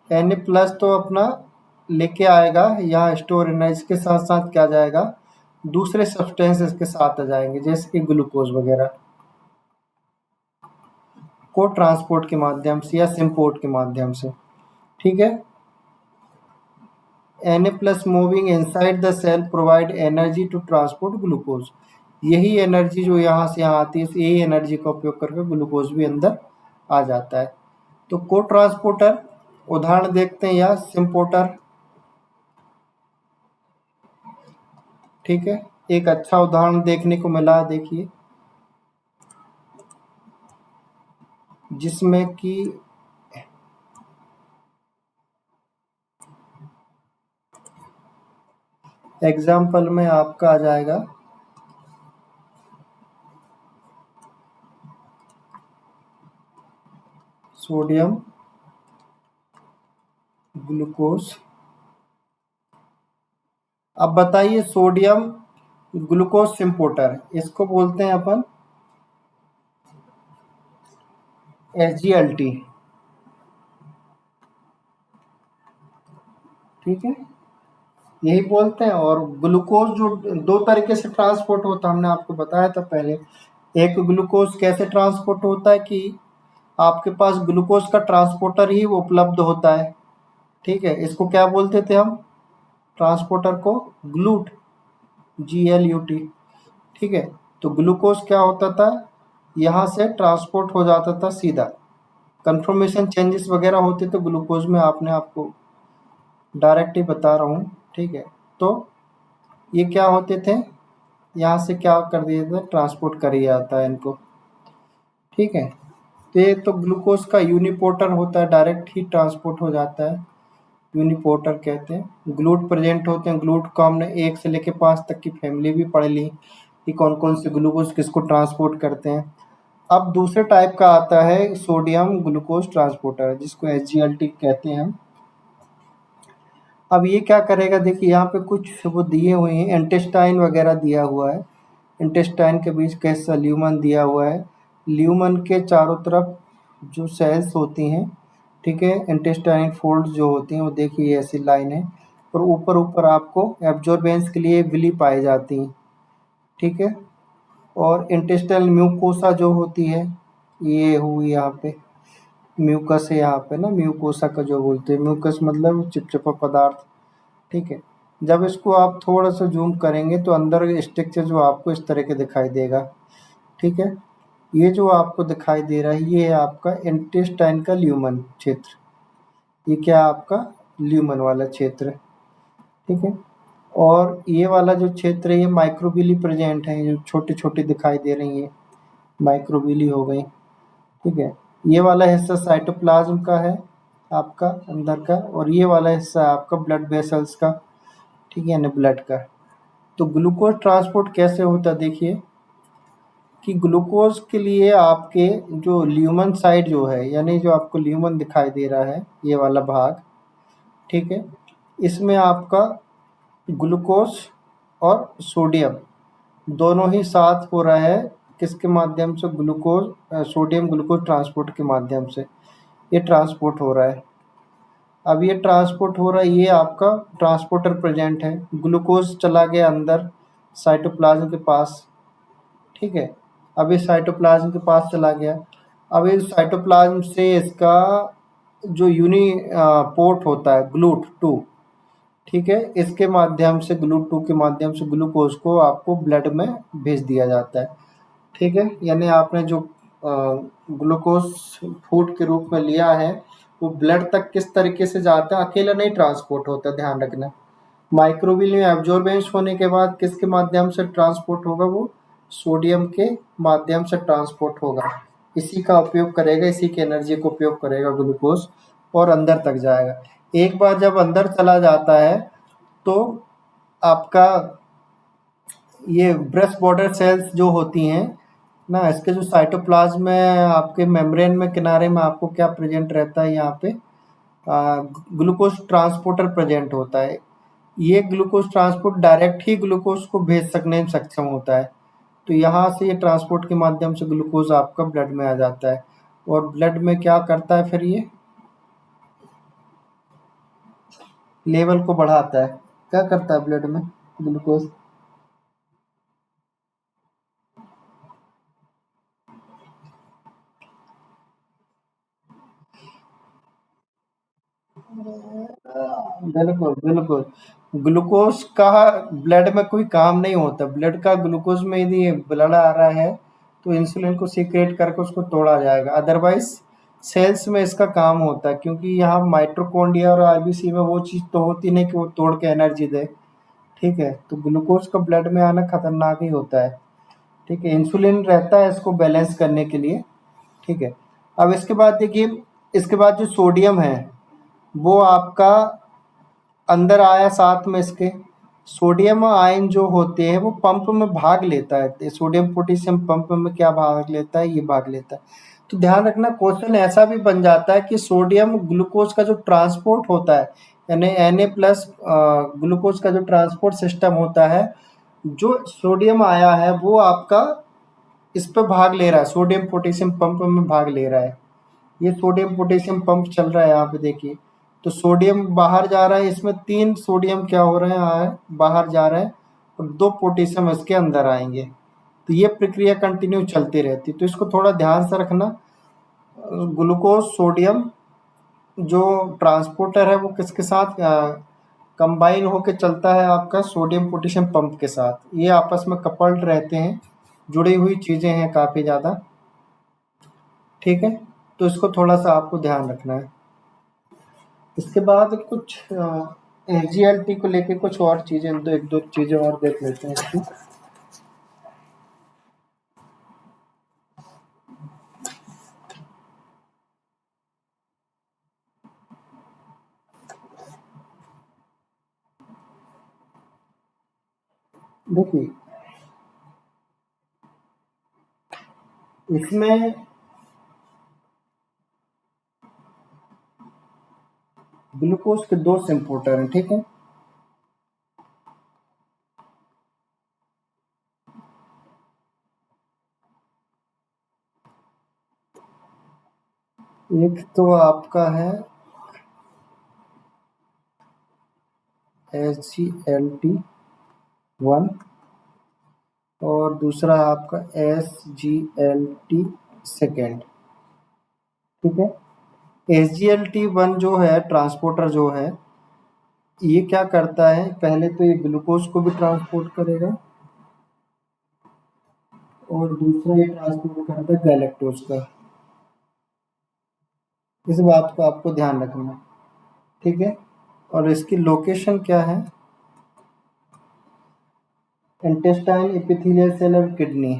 Na प्लस तो अपना लेके आएगा यहाँ स्टोर एनर्जी के साथ साथ क्या जाएगा, दूसरे सब्सटेंस इसके साथ आ जाएंगे जैसे कि ग्लूकोज वगैरह को ट्रांसपोर्ट के माध्यम से या सिम्पोर्ट के माध्यम से। ठीक है, Na plus moving inside the cell provide energy to transport glucose. यही एनर्जी जो यहाँ से यहाँ आती है, यही एनर्जी का उपयोग करके ग्लूकोज भी अंदर आ जाता है। तो को ट्रांसपोर्टर उदाहरण देखते हैं, या सिम्पोर्टर। ठीक है, एक अच्छा उदाहरण देखने को मिला, देखिए जिसमें कि एग्जाम्पल में आपका आ जाएगा सोडियम ग्लूकोज। अब बताइए, सोडियम ग्लूकोज इंपोर्टर, इसको बोलते हैं अपन SgLT। ठीक है, यही बोलते हैं। और ग्लूकोज जो दो तरीके से ट्रांसपोर्ट होता है, हमने आपको बताया था पहले। एक ग्लूकोज कैसे ट्रांसपोर्ट होता है कि आपके पास ग्लूकोज का ट्रांसपोर्टर ही उपलब्ध होता है। ठीक है, इसको क्या बोलते थे हम, ट्रांसपोर्टर को ग्लूट, GLUT। ठीक है, तो ग्लूकोज क्या होता था, यहाँ से ट्रांसपोर्ट हो जाता था सीधा। कन्फर्मेशन चेंजेस वगैरह होते तो ग्लूकोज में आपने आपको डायरेक्ट ही बता रहा हूँ। ठीक है, तो ये क्या होते थे, यहाँ से क्या कर दिया था, ट्रांसपोर्ट कर दिया जाता है इनको। ठीक है, तो ये तो ग्लूकोज का यूनिपोर्टर होता है, डायरेक्ट ही ट्रांसपोर्ट हो जाता है, यूनिपोर्टर कहते हैं। ग्लूट प्रेजेंट होते हैं, ग्लूट को हमने 1 से लेकर 5 तक की फैमिली भी पढ़ ली कि कौन कौन से ग्लूकोज किसको ट्रांसपोर्ट करते हैं। अब दूसरे टाइप का आता है सोडियम ग्लूकोज ट्रांसपोर्टर, जिसको SgLT कहते हैं हम। अब ये क्या करेगा, देखिए यहाँ पे कुछ वो दिए हुए हैं, इंटेस्टाइन वगैरह दिया हुआ है, इंटेस्टाइन के बीच कैसा ल्यूमन दिया हुआ है, ल्यूमन के चारों तरफ जो सेल्स होती हैं, ठीक है, इंटेस्टाइन फोल्ड जो होती हैं वो देखिए ऐसी लाइन है, और ऊपर ऊपर आपको एब्जॉर्बेंस के लिए विली पाई जाती हैं। ठीक है, और इंटेस्टाइनल म्यूकोसा जो होती है, ये हुई यहाँ पे म्यूकस है, यहाँ पे ना म्यूकोसा का जो बोलते हैं, म्यूकस मतलब चिपचिपा पदार्थ। ठीक है, जब इसको आप थोड़ा सा जूम करेंगे तो अंदर स्ट्रक्चर जो आपको इस तरह के दिखाई देगा। ठीक है, ये जो आपको दिखाई दे रहा है ये है आपका इंटेस्टाइन का ल्यूमन क्षेत्र, ये क्या आपका ल्यूमन वाला क्षेत्र। ठीक है, और ये वाला जो क्षेत्र है ये माइक्रोबिली प्रेजेंट है, जो छोटी छोटी दिखाई दे रही है माइक्रोबिली हो गई। ठीक है, ये वाला हिस्सा साइटोप्लाज्म का है आपका अंदर का, और ये वाला हिस्सा आपका ब्लड वेसल्स का। ठीक है, यानी ब्लड का। तो ग्लूकोज ट्रांसपोर्ट कैसे होता है, देखिए कि ग्लूकोज के लिए आपके जो ल्यूमन साइड जो है, यानी जो आपको ल्यूमन दिखाई दे रहा है ये वाला भाग, ठीक है, इसमें आपका ग्लूकोज और सोडियम दोनों ही साथ हो रहा है, किसके माध्यम से, ग्लूकोज सोडियम ग्लूकोज ट्रांसपोर्ट के माध्यम से ये ट्रांसपोर्ट हो रहा है। अब ये ट्रांसपोर्ट हो रहा है, ये आपका ट्रांसपोर्टर प्रेजेंट है, ग्लूकोज चला गया अंदर साइटोप्लाज्म के पास। ठीक है, अब ये साइटोप्लाज्म के पास चला गया। अब इस साइटोप्लाज्म से इसका जो पोर्ट होता है ग्लूट 2, ठीक है, इसके माध्यम से ग्लूट 2 के माध्यम से ग्लूकोज को आपको ब्लड में भेज दिया जाता है। ठीक है, यानी आपने जो ग्लूकोज फूड के रूप में लिया है वो ब्लड तक किस तरीके से जाता है, अकेला नहीं ट्रांसपोर्ट होता, ध्यान रखना। माइक्रोबियल में एब्जॉर्बेंस होने के बाद किसके माध्यम से ट्रांसपोर्ट होगा, वो सोडियम के माध्यम से ट्रांसपोर्ट होगा। इसी का उपयोग करेगा, इसी की एनर्जी को उपयोग करेगा ग्लूकोज, और अंदर तक जाएगा। एक बार जब अंदर चला जाता है तो आपका ये ब्रेस्ट बॉर्डर सेल्स जो होती हैं ना, इसके जो साइटोप्लाज्म में आपके मेम्ब्रेन में किनारे में आपको क्या प्रेजेंट रहता है, यहाँ पे ग्लूकोज ट्रांसपोर्टर प्रेजेंट होता है। ये ग्लूकोज ट्रांसपोर्ट डायरेक्ट ही ग्लूकोज को भेज सकने में सक्षम होता है। तो यहाँ से ये ट्रांसपोर्ट के माध्यम से ग्लूकोज आपका ब्लड में आ जाता है, और ब्लड में क्या करता है, फिर ये लेवल को बढ़ाता है। क्या करता है ब्लड में ग्लूकोज, बिल्कुल बिल्कुल। ग्लूकोज का ब्लड में कोई काम नहीं होता, ब्लड का ग्लूकोज में यदि ब्लड आ रहा है तो इंसुलिन को सीक्रेट करके उसको तोड़ा जाएगा, अदरवाइज सेल्स में इसका काम होता है, क्योंकि यहाँ माइटोकॉन्ड्रिया और आरबीसी में वो चीज़ तो होती नहीं कि वो तोड़ के एनर्जी दे। ठीक है, तो ग्लूकोज का ब्लड में आना खतरनाक ही होता है। ठीक है, इंसुलिन रहता है इसको बैलेंस करने के लिए। ठीक है, अब इसके बाद देखिए, इसके बाद जो सोडियम है वो आपका अंदर आया साथ में इसके, सोडियम आयन जो होते हैं वो पंप में भाग लेता है। सोडियम पोटेशियम पंप में क्या भाग लेता है, ये भाग लेता है। तो ध्यान रखना, क्वेश्चन ऐसा भी बन जाता है कि सोडियम ग्लूकोज का जो ट्रांसपोर्ट होता है, यानी Na+ ग्लूकोज का जो ट्रांसपोर्ट सिस्टम होता है, जो सोडियम आया है वो आपका इस पे भाग ले रहा है, सोडियम पोटेशियम पंप में भाग ले रहा है। ये सोडियम पोटेशियम पंप चल रहा है, यहाँ पे देखिए। तो सोडियम बाहर जा रहा है, इसमें 3 सोडियम क्या हो रहे हैं, बाहर जा रहे हैं, और 2 पोटेशियम इसके अंदर आएंगे। तो ये प्रक्रिया कंटिन्यू चलती रहती है। तो इसको थोड़ा ध्यान से रखना। ग्लूकोज सोडियम जो ट्रांसपोर्टर है वो किसके साथ कंबाइन होके चलता है, आपका सोडियम पोटेशियम पंप के साथ। ये आपस में कपल्ड रहते हैं, जुड़ी हुई चीज़ें हैं काफ़ी ज़्यादा। ठीक है, तो इसको थोड़ा सा आपको ध्यान रखना है। इसके बाद कुछ एसजीएलटी को लेके कुछ और चीज़ें, एक दो चीज़ें और देख लेते हैं इसकी। देखिए, इसमें ग्लूकोज के 2 इम्पोर्टर हैं, ठीक है। एक तो आपका है SGLT1 और दूसरा आपका SGLT2। ठीक है, SGLT1 जो है ट्रांसपोर्टर जो है, ये क्या करता है, पहले तो ये ग्लूकोज को भी ट्रांसपोर्ट करेगा और दूसरा ये ट्रांसपोर्ट करता है गैलेक्टोज का। इस बात को आपको ध्यान रखना है, ठीक है। और इसकी लोकेशन क्या है, इंटेस्टाइन, एपिथेलियल सेल और किडनी।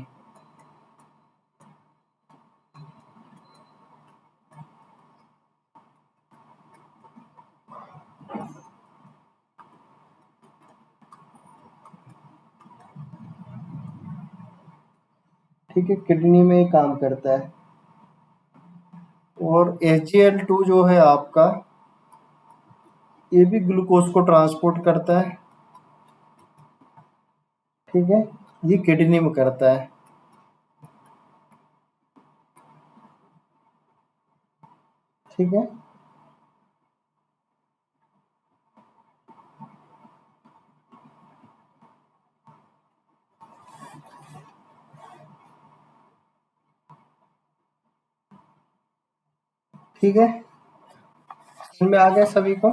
ठीक है, किडनी में ये काम करता है। और SGL2 जो है आपका, ये भी ग्लूकोज को ट्रांसपोर्ट करता है। ठीक है, ये किडनी में करता है। ठीक है, ठीक है, इनमें आ गया सभी को।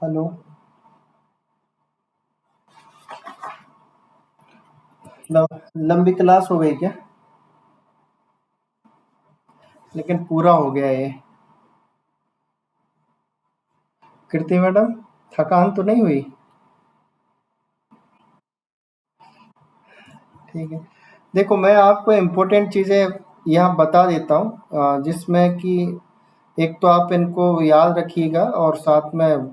हेलो, लंबी क्लास हो गई क्या? लेकिन पूरा हो गया ये। कृति मैडम, थकान तो नहीं हुई? ठीक है, देखो मैं आपको इम्पोर्टेंट चीज़ें यहाँ बता देता हूँ, जिसमें कि एक तो आप इनको याद रखिएगा, और साथ में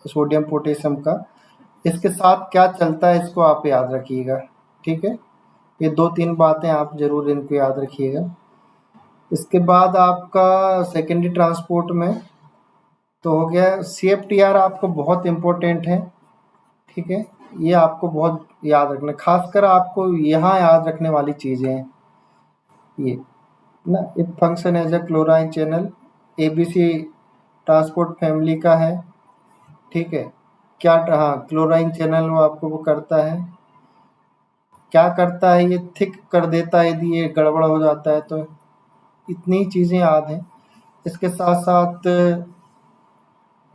सोडियम पोटेशियम का इसके साथ क्या चलता है इसको आप याद रखिएगा। ठीक है, ये 2-3 बातें आप ज़रूर इनको याद रखिएगा। इसके बाद आपका सेकेंडरी ट्रांसपोर्ट में तो हो गया CFTR, आपको बहुत इम्पोर्टेंट है। ठीक है, ये आपको बहुत याद रखना, खासकर आपको यहाँ याद रखने वाली चीज़ें हैं ये ना। It function as a chlorine channel, ABC transport family का है। ठीक है, क्या, हाँ, क्लोराइन चैनल वो आपको वो करता है, क्या करता है, ये थिक कर देता है यदि ये गड़बड़ हो जाता है तो। इतनी चीज़ें याद हैं। इसके साथ साथ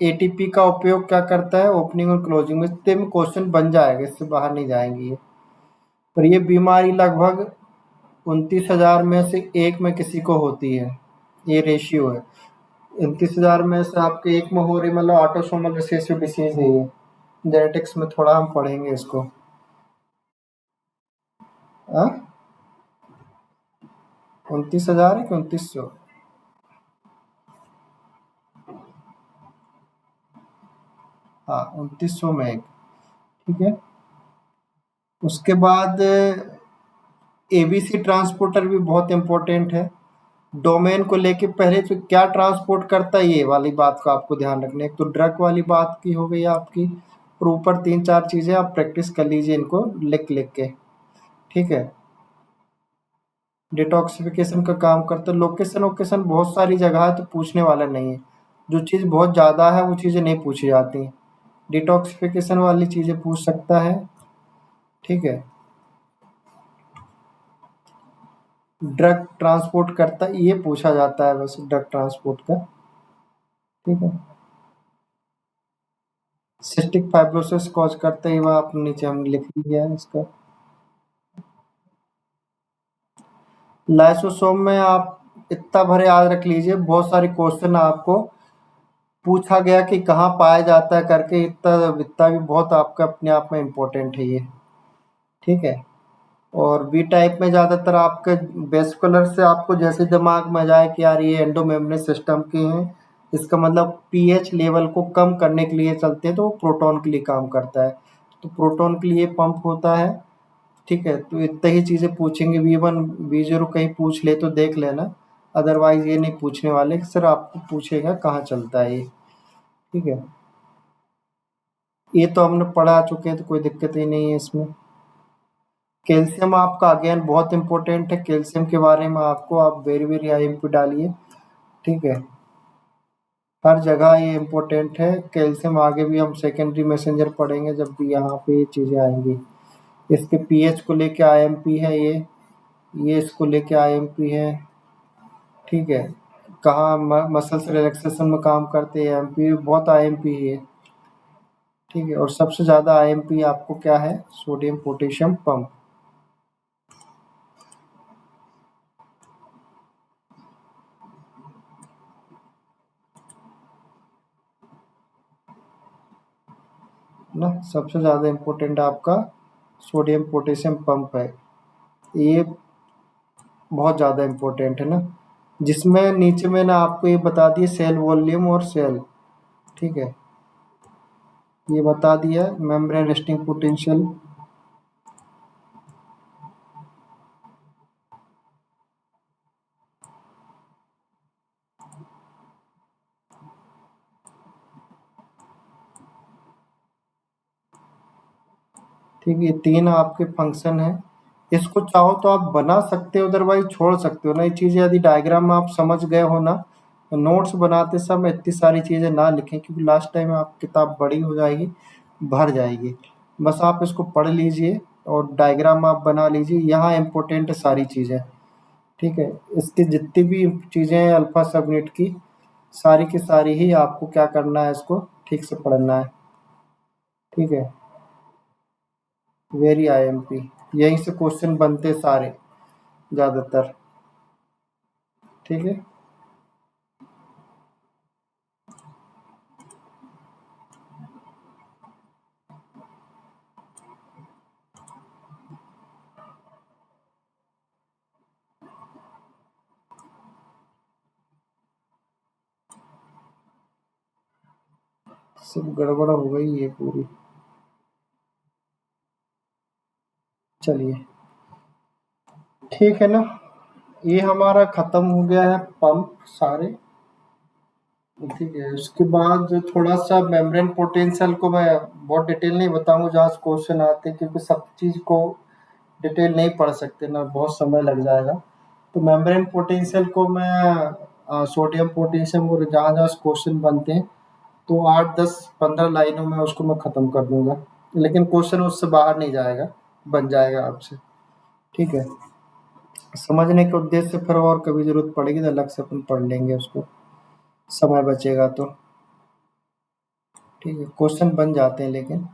ATP का उपयोग क्या करता है, ओपनिंग और क्लोजिंग में। इतने में क्वेश्चन बन जाएगा, इससे बाहर नहीं जाएंगे ये। पर ये बीमारी लगभग 29,000 में से एक में किसी को होती है, ये रेशियो है। 29,000 में से आपके एक में हो रही, मतलब ऑटोसोमल रिसेसिव डिसीज है ये। जेनेटिक्स में थोड़ा हम पढ़ेंगे इसको। हाँ, 29,000 है कि 2900? हाँ 2900 में एक। ठीक है, उसके बाद एबीसी ट्रांसपोर्टर भी बहुत इंपॉर्टेंट है। डोमेन को लेके पहले तो क्या ट्रांसपोर्ट करता है ये वाली बात को आपको ध्यान रखना है। एक तो ड्रग वाली बात की हो गई आपकी, और ऊपर 3-4 चीज़ें आप प्रैक्टिस कर लीजिए इनको लिख लिख के। ठीक है, डिटॉक्सिफिकेशन का काम करता है। लोकेशन वोकेशन बहुत सारी जगह है तो पूछने वाला नहीं है। जो चीज़ बहुत ज़्यादा है वो चीज़ें नहीं पूछी जाती। डिटॉक्सिफिकेशन वाली चीज़ें पूछ सकता है। ठीक है, ड्रग ट्रांसपोर्ट करता है ये पूछा जाता है बस ड्रग ट्रांसपोर्ट का। ठीक है, सिस्टिक फाइब्रोसिस कॉज करता है वह आप नीचे हम लिख लिया है इसका। लाइसोसोम में आप इतना भरे याद रख लीजिए, बहुत सारे क्वेश्चन आपको पूछा गया कि कहाँ पाया जाता है करके, इतना इतना भी बहुत आपका अपने आप में इम्पोर्टेंट है ये। ठीक है, और बी टाइप में ज़्यादातर आपके वेस्कुलर से आपको जैसे दिमाग में जाए कि यार ये एंडोमेम्ब्रेन सिस्टम के हैं, इसका मतलब पीएच लेवल को कम करने के लिए चलते हैं तो वो प्रोटॉन के लिए काम करता है, तो प्रोटॉन के लिए पंप होता है। ठीक है, तो इतनी ही चीज़ें पूछेंगे, V1 V0 कहीं पूछ ले तो देख लेना, अदरवाइज ये नहीं पूछने वाले कि सर आपको पूछेगा कहाँ चलता है ये। ठीक है, ये तो हमने पढ़ा चुके हैं तो कोई दिक्कत ही नहीं है इसमें। कैल्शियम आपका अगेन बहुत इंपॉर्टेंट है, कैल्शियम के बारे में आपको आप वेरी वेरी IMP डालिए। ठीक है, हर जगह ये इम्पोर्टेंट है कैल्शियम। आगे भी हम सेकेंडरी मैसेंजर पढ़ेंगे जब भी यहाँ पे ये चीज़ें आएंगी। इसके पीएच को लेके IMP है ये इसको लेके IMP है। ठीक है, कहाँ मसल्स रिलैक्सेशन में काम करते हैं IMP, बहुत IMP है। ठीक है, और सबसे ज़्यादा IMP आपको क्या है, सोडियम पोटेशियम पंप ना, सबसे ज़्यादा इम्पोर्टेंट आपका सोडियम पोटेशियम पंप है। ये बहुत ज़्यादा इम्पोर्टेंट है ना, जिसमें नीचे मैंने आपको ये बता दिया सेल वॉल्यूम और सेल। ठीक है, ये बता दिया मेम्ब्रेन रेस्टिंग पोटेंशियल। ठीक है, ये 3 आपके फंक्शन है। इसको चाहो तो आप बना सकते हो, अदरवाइज छोड़ सकते हो। नई चीज़ें यदि डायग्राम में आप समझ गए हो ना, तो नोट्स बनाते समय इतनी सारी चीज़ें ना लिखें, क्योंकि लास्ट टाइम आप किताब बड़ी हो जाएगी, भर जाएगी। बस आप इसको पढ़ लीजिए और डायग्राम आप बना लीजिए, यहाँ इम्पोर्टेंट है सारी चीज़ें। ठीक है, इसकी जितनी भी चीज़ें हैं अल्फ़ा सबनेट की, सारी की सारी ही आपको क्या करना है, इसको ठीक से पढ़ना है। ठीक है, वेरी IMP, यहीं से क्वेश्चन बनते सारे ज़्यादातर। ठीक है, सब गड़बड़ हो गई ये पूरी। चलिए ठीक है ना, ये हमारा ख़त्म हो गया है पंप सारे। ठीक है, उसके बाद जो थोड़ा सा मेम्ब्रेन पोटेंशियल को मैं बहुत डिटेल नहीं बताऊंगा, जहाँ से क्वेश्चन आते हैं, क्योंकि सब चीज़ को डिटेल नहीं पढ़ सकते ना, बहुत समय लग जाएगा। तो मेम्ब्रेन पोटेंशियल को मैं सोडियम पोटेशियम और जहाँ जहाँ से क्वेश्चन बनते हैं तो 8 10 15 लाइनों में उसको मैं ख़त्म कर दूंगा, लेकिन क्वेश्चन उससे बाहर नहीं जाएगा, बन जाएगा आपसे। ठीक है, समझने के उद्देश्य से फिर और कभी ज़रूरत पड़ेगी तो अलग से अपन पढ़ लेंगे उसको, समय बचेगा तो। ठीक है, क्वेश्चन बन जाते हैं लेकिन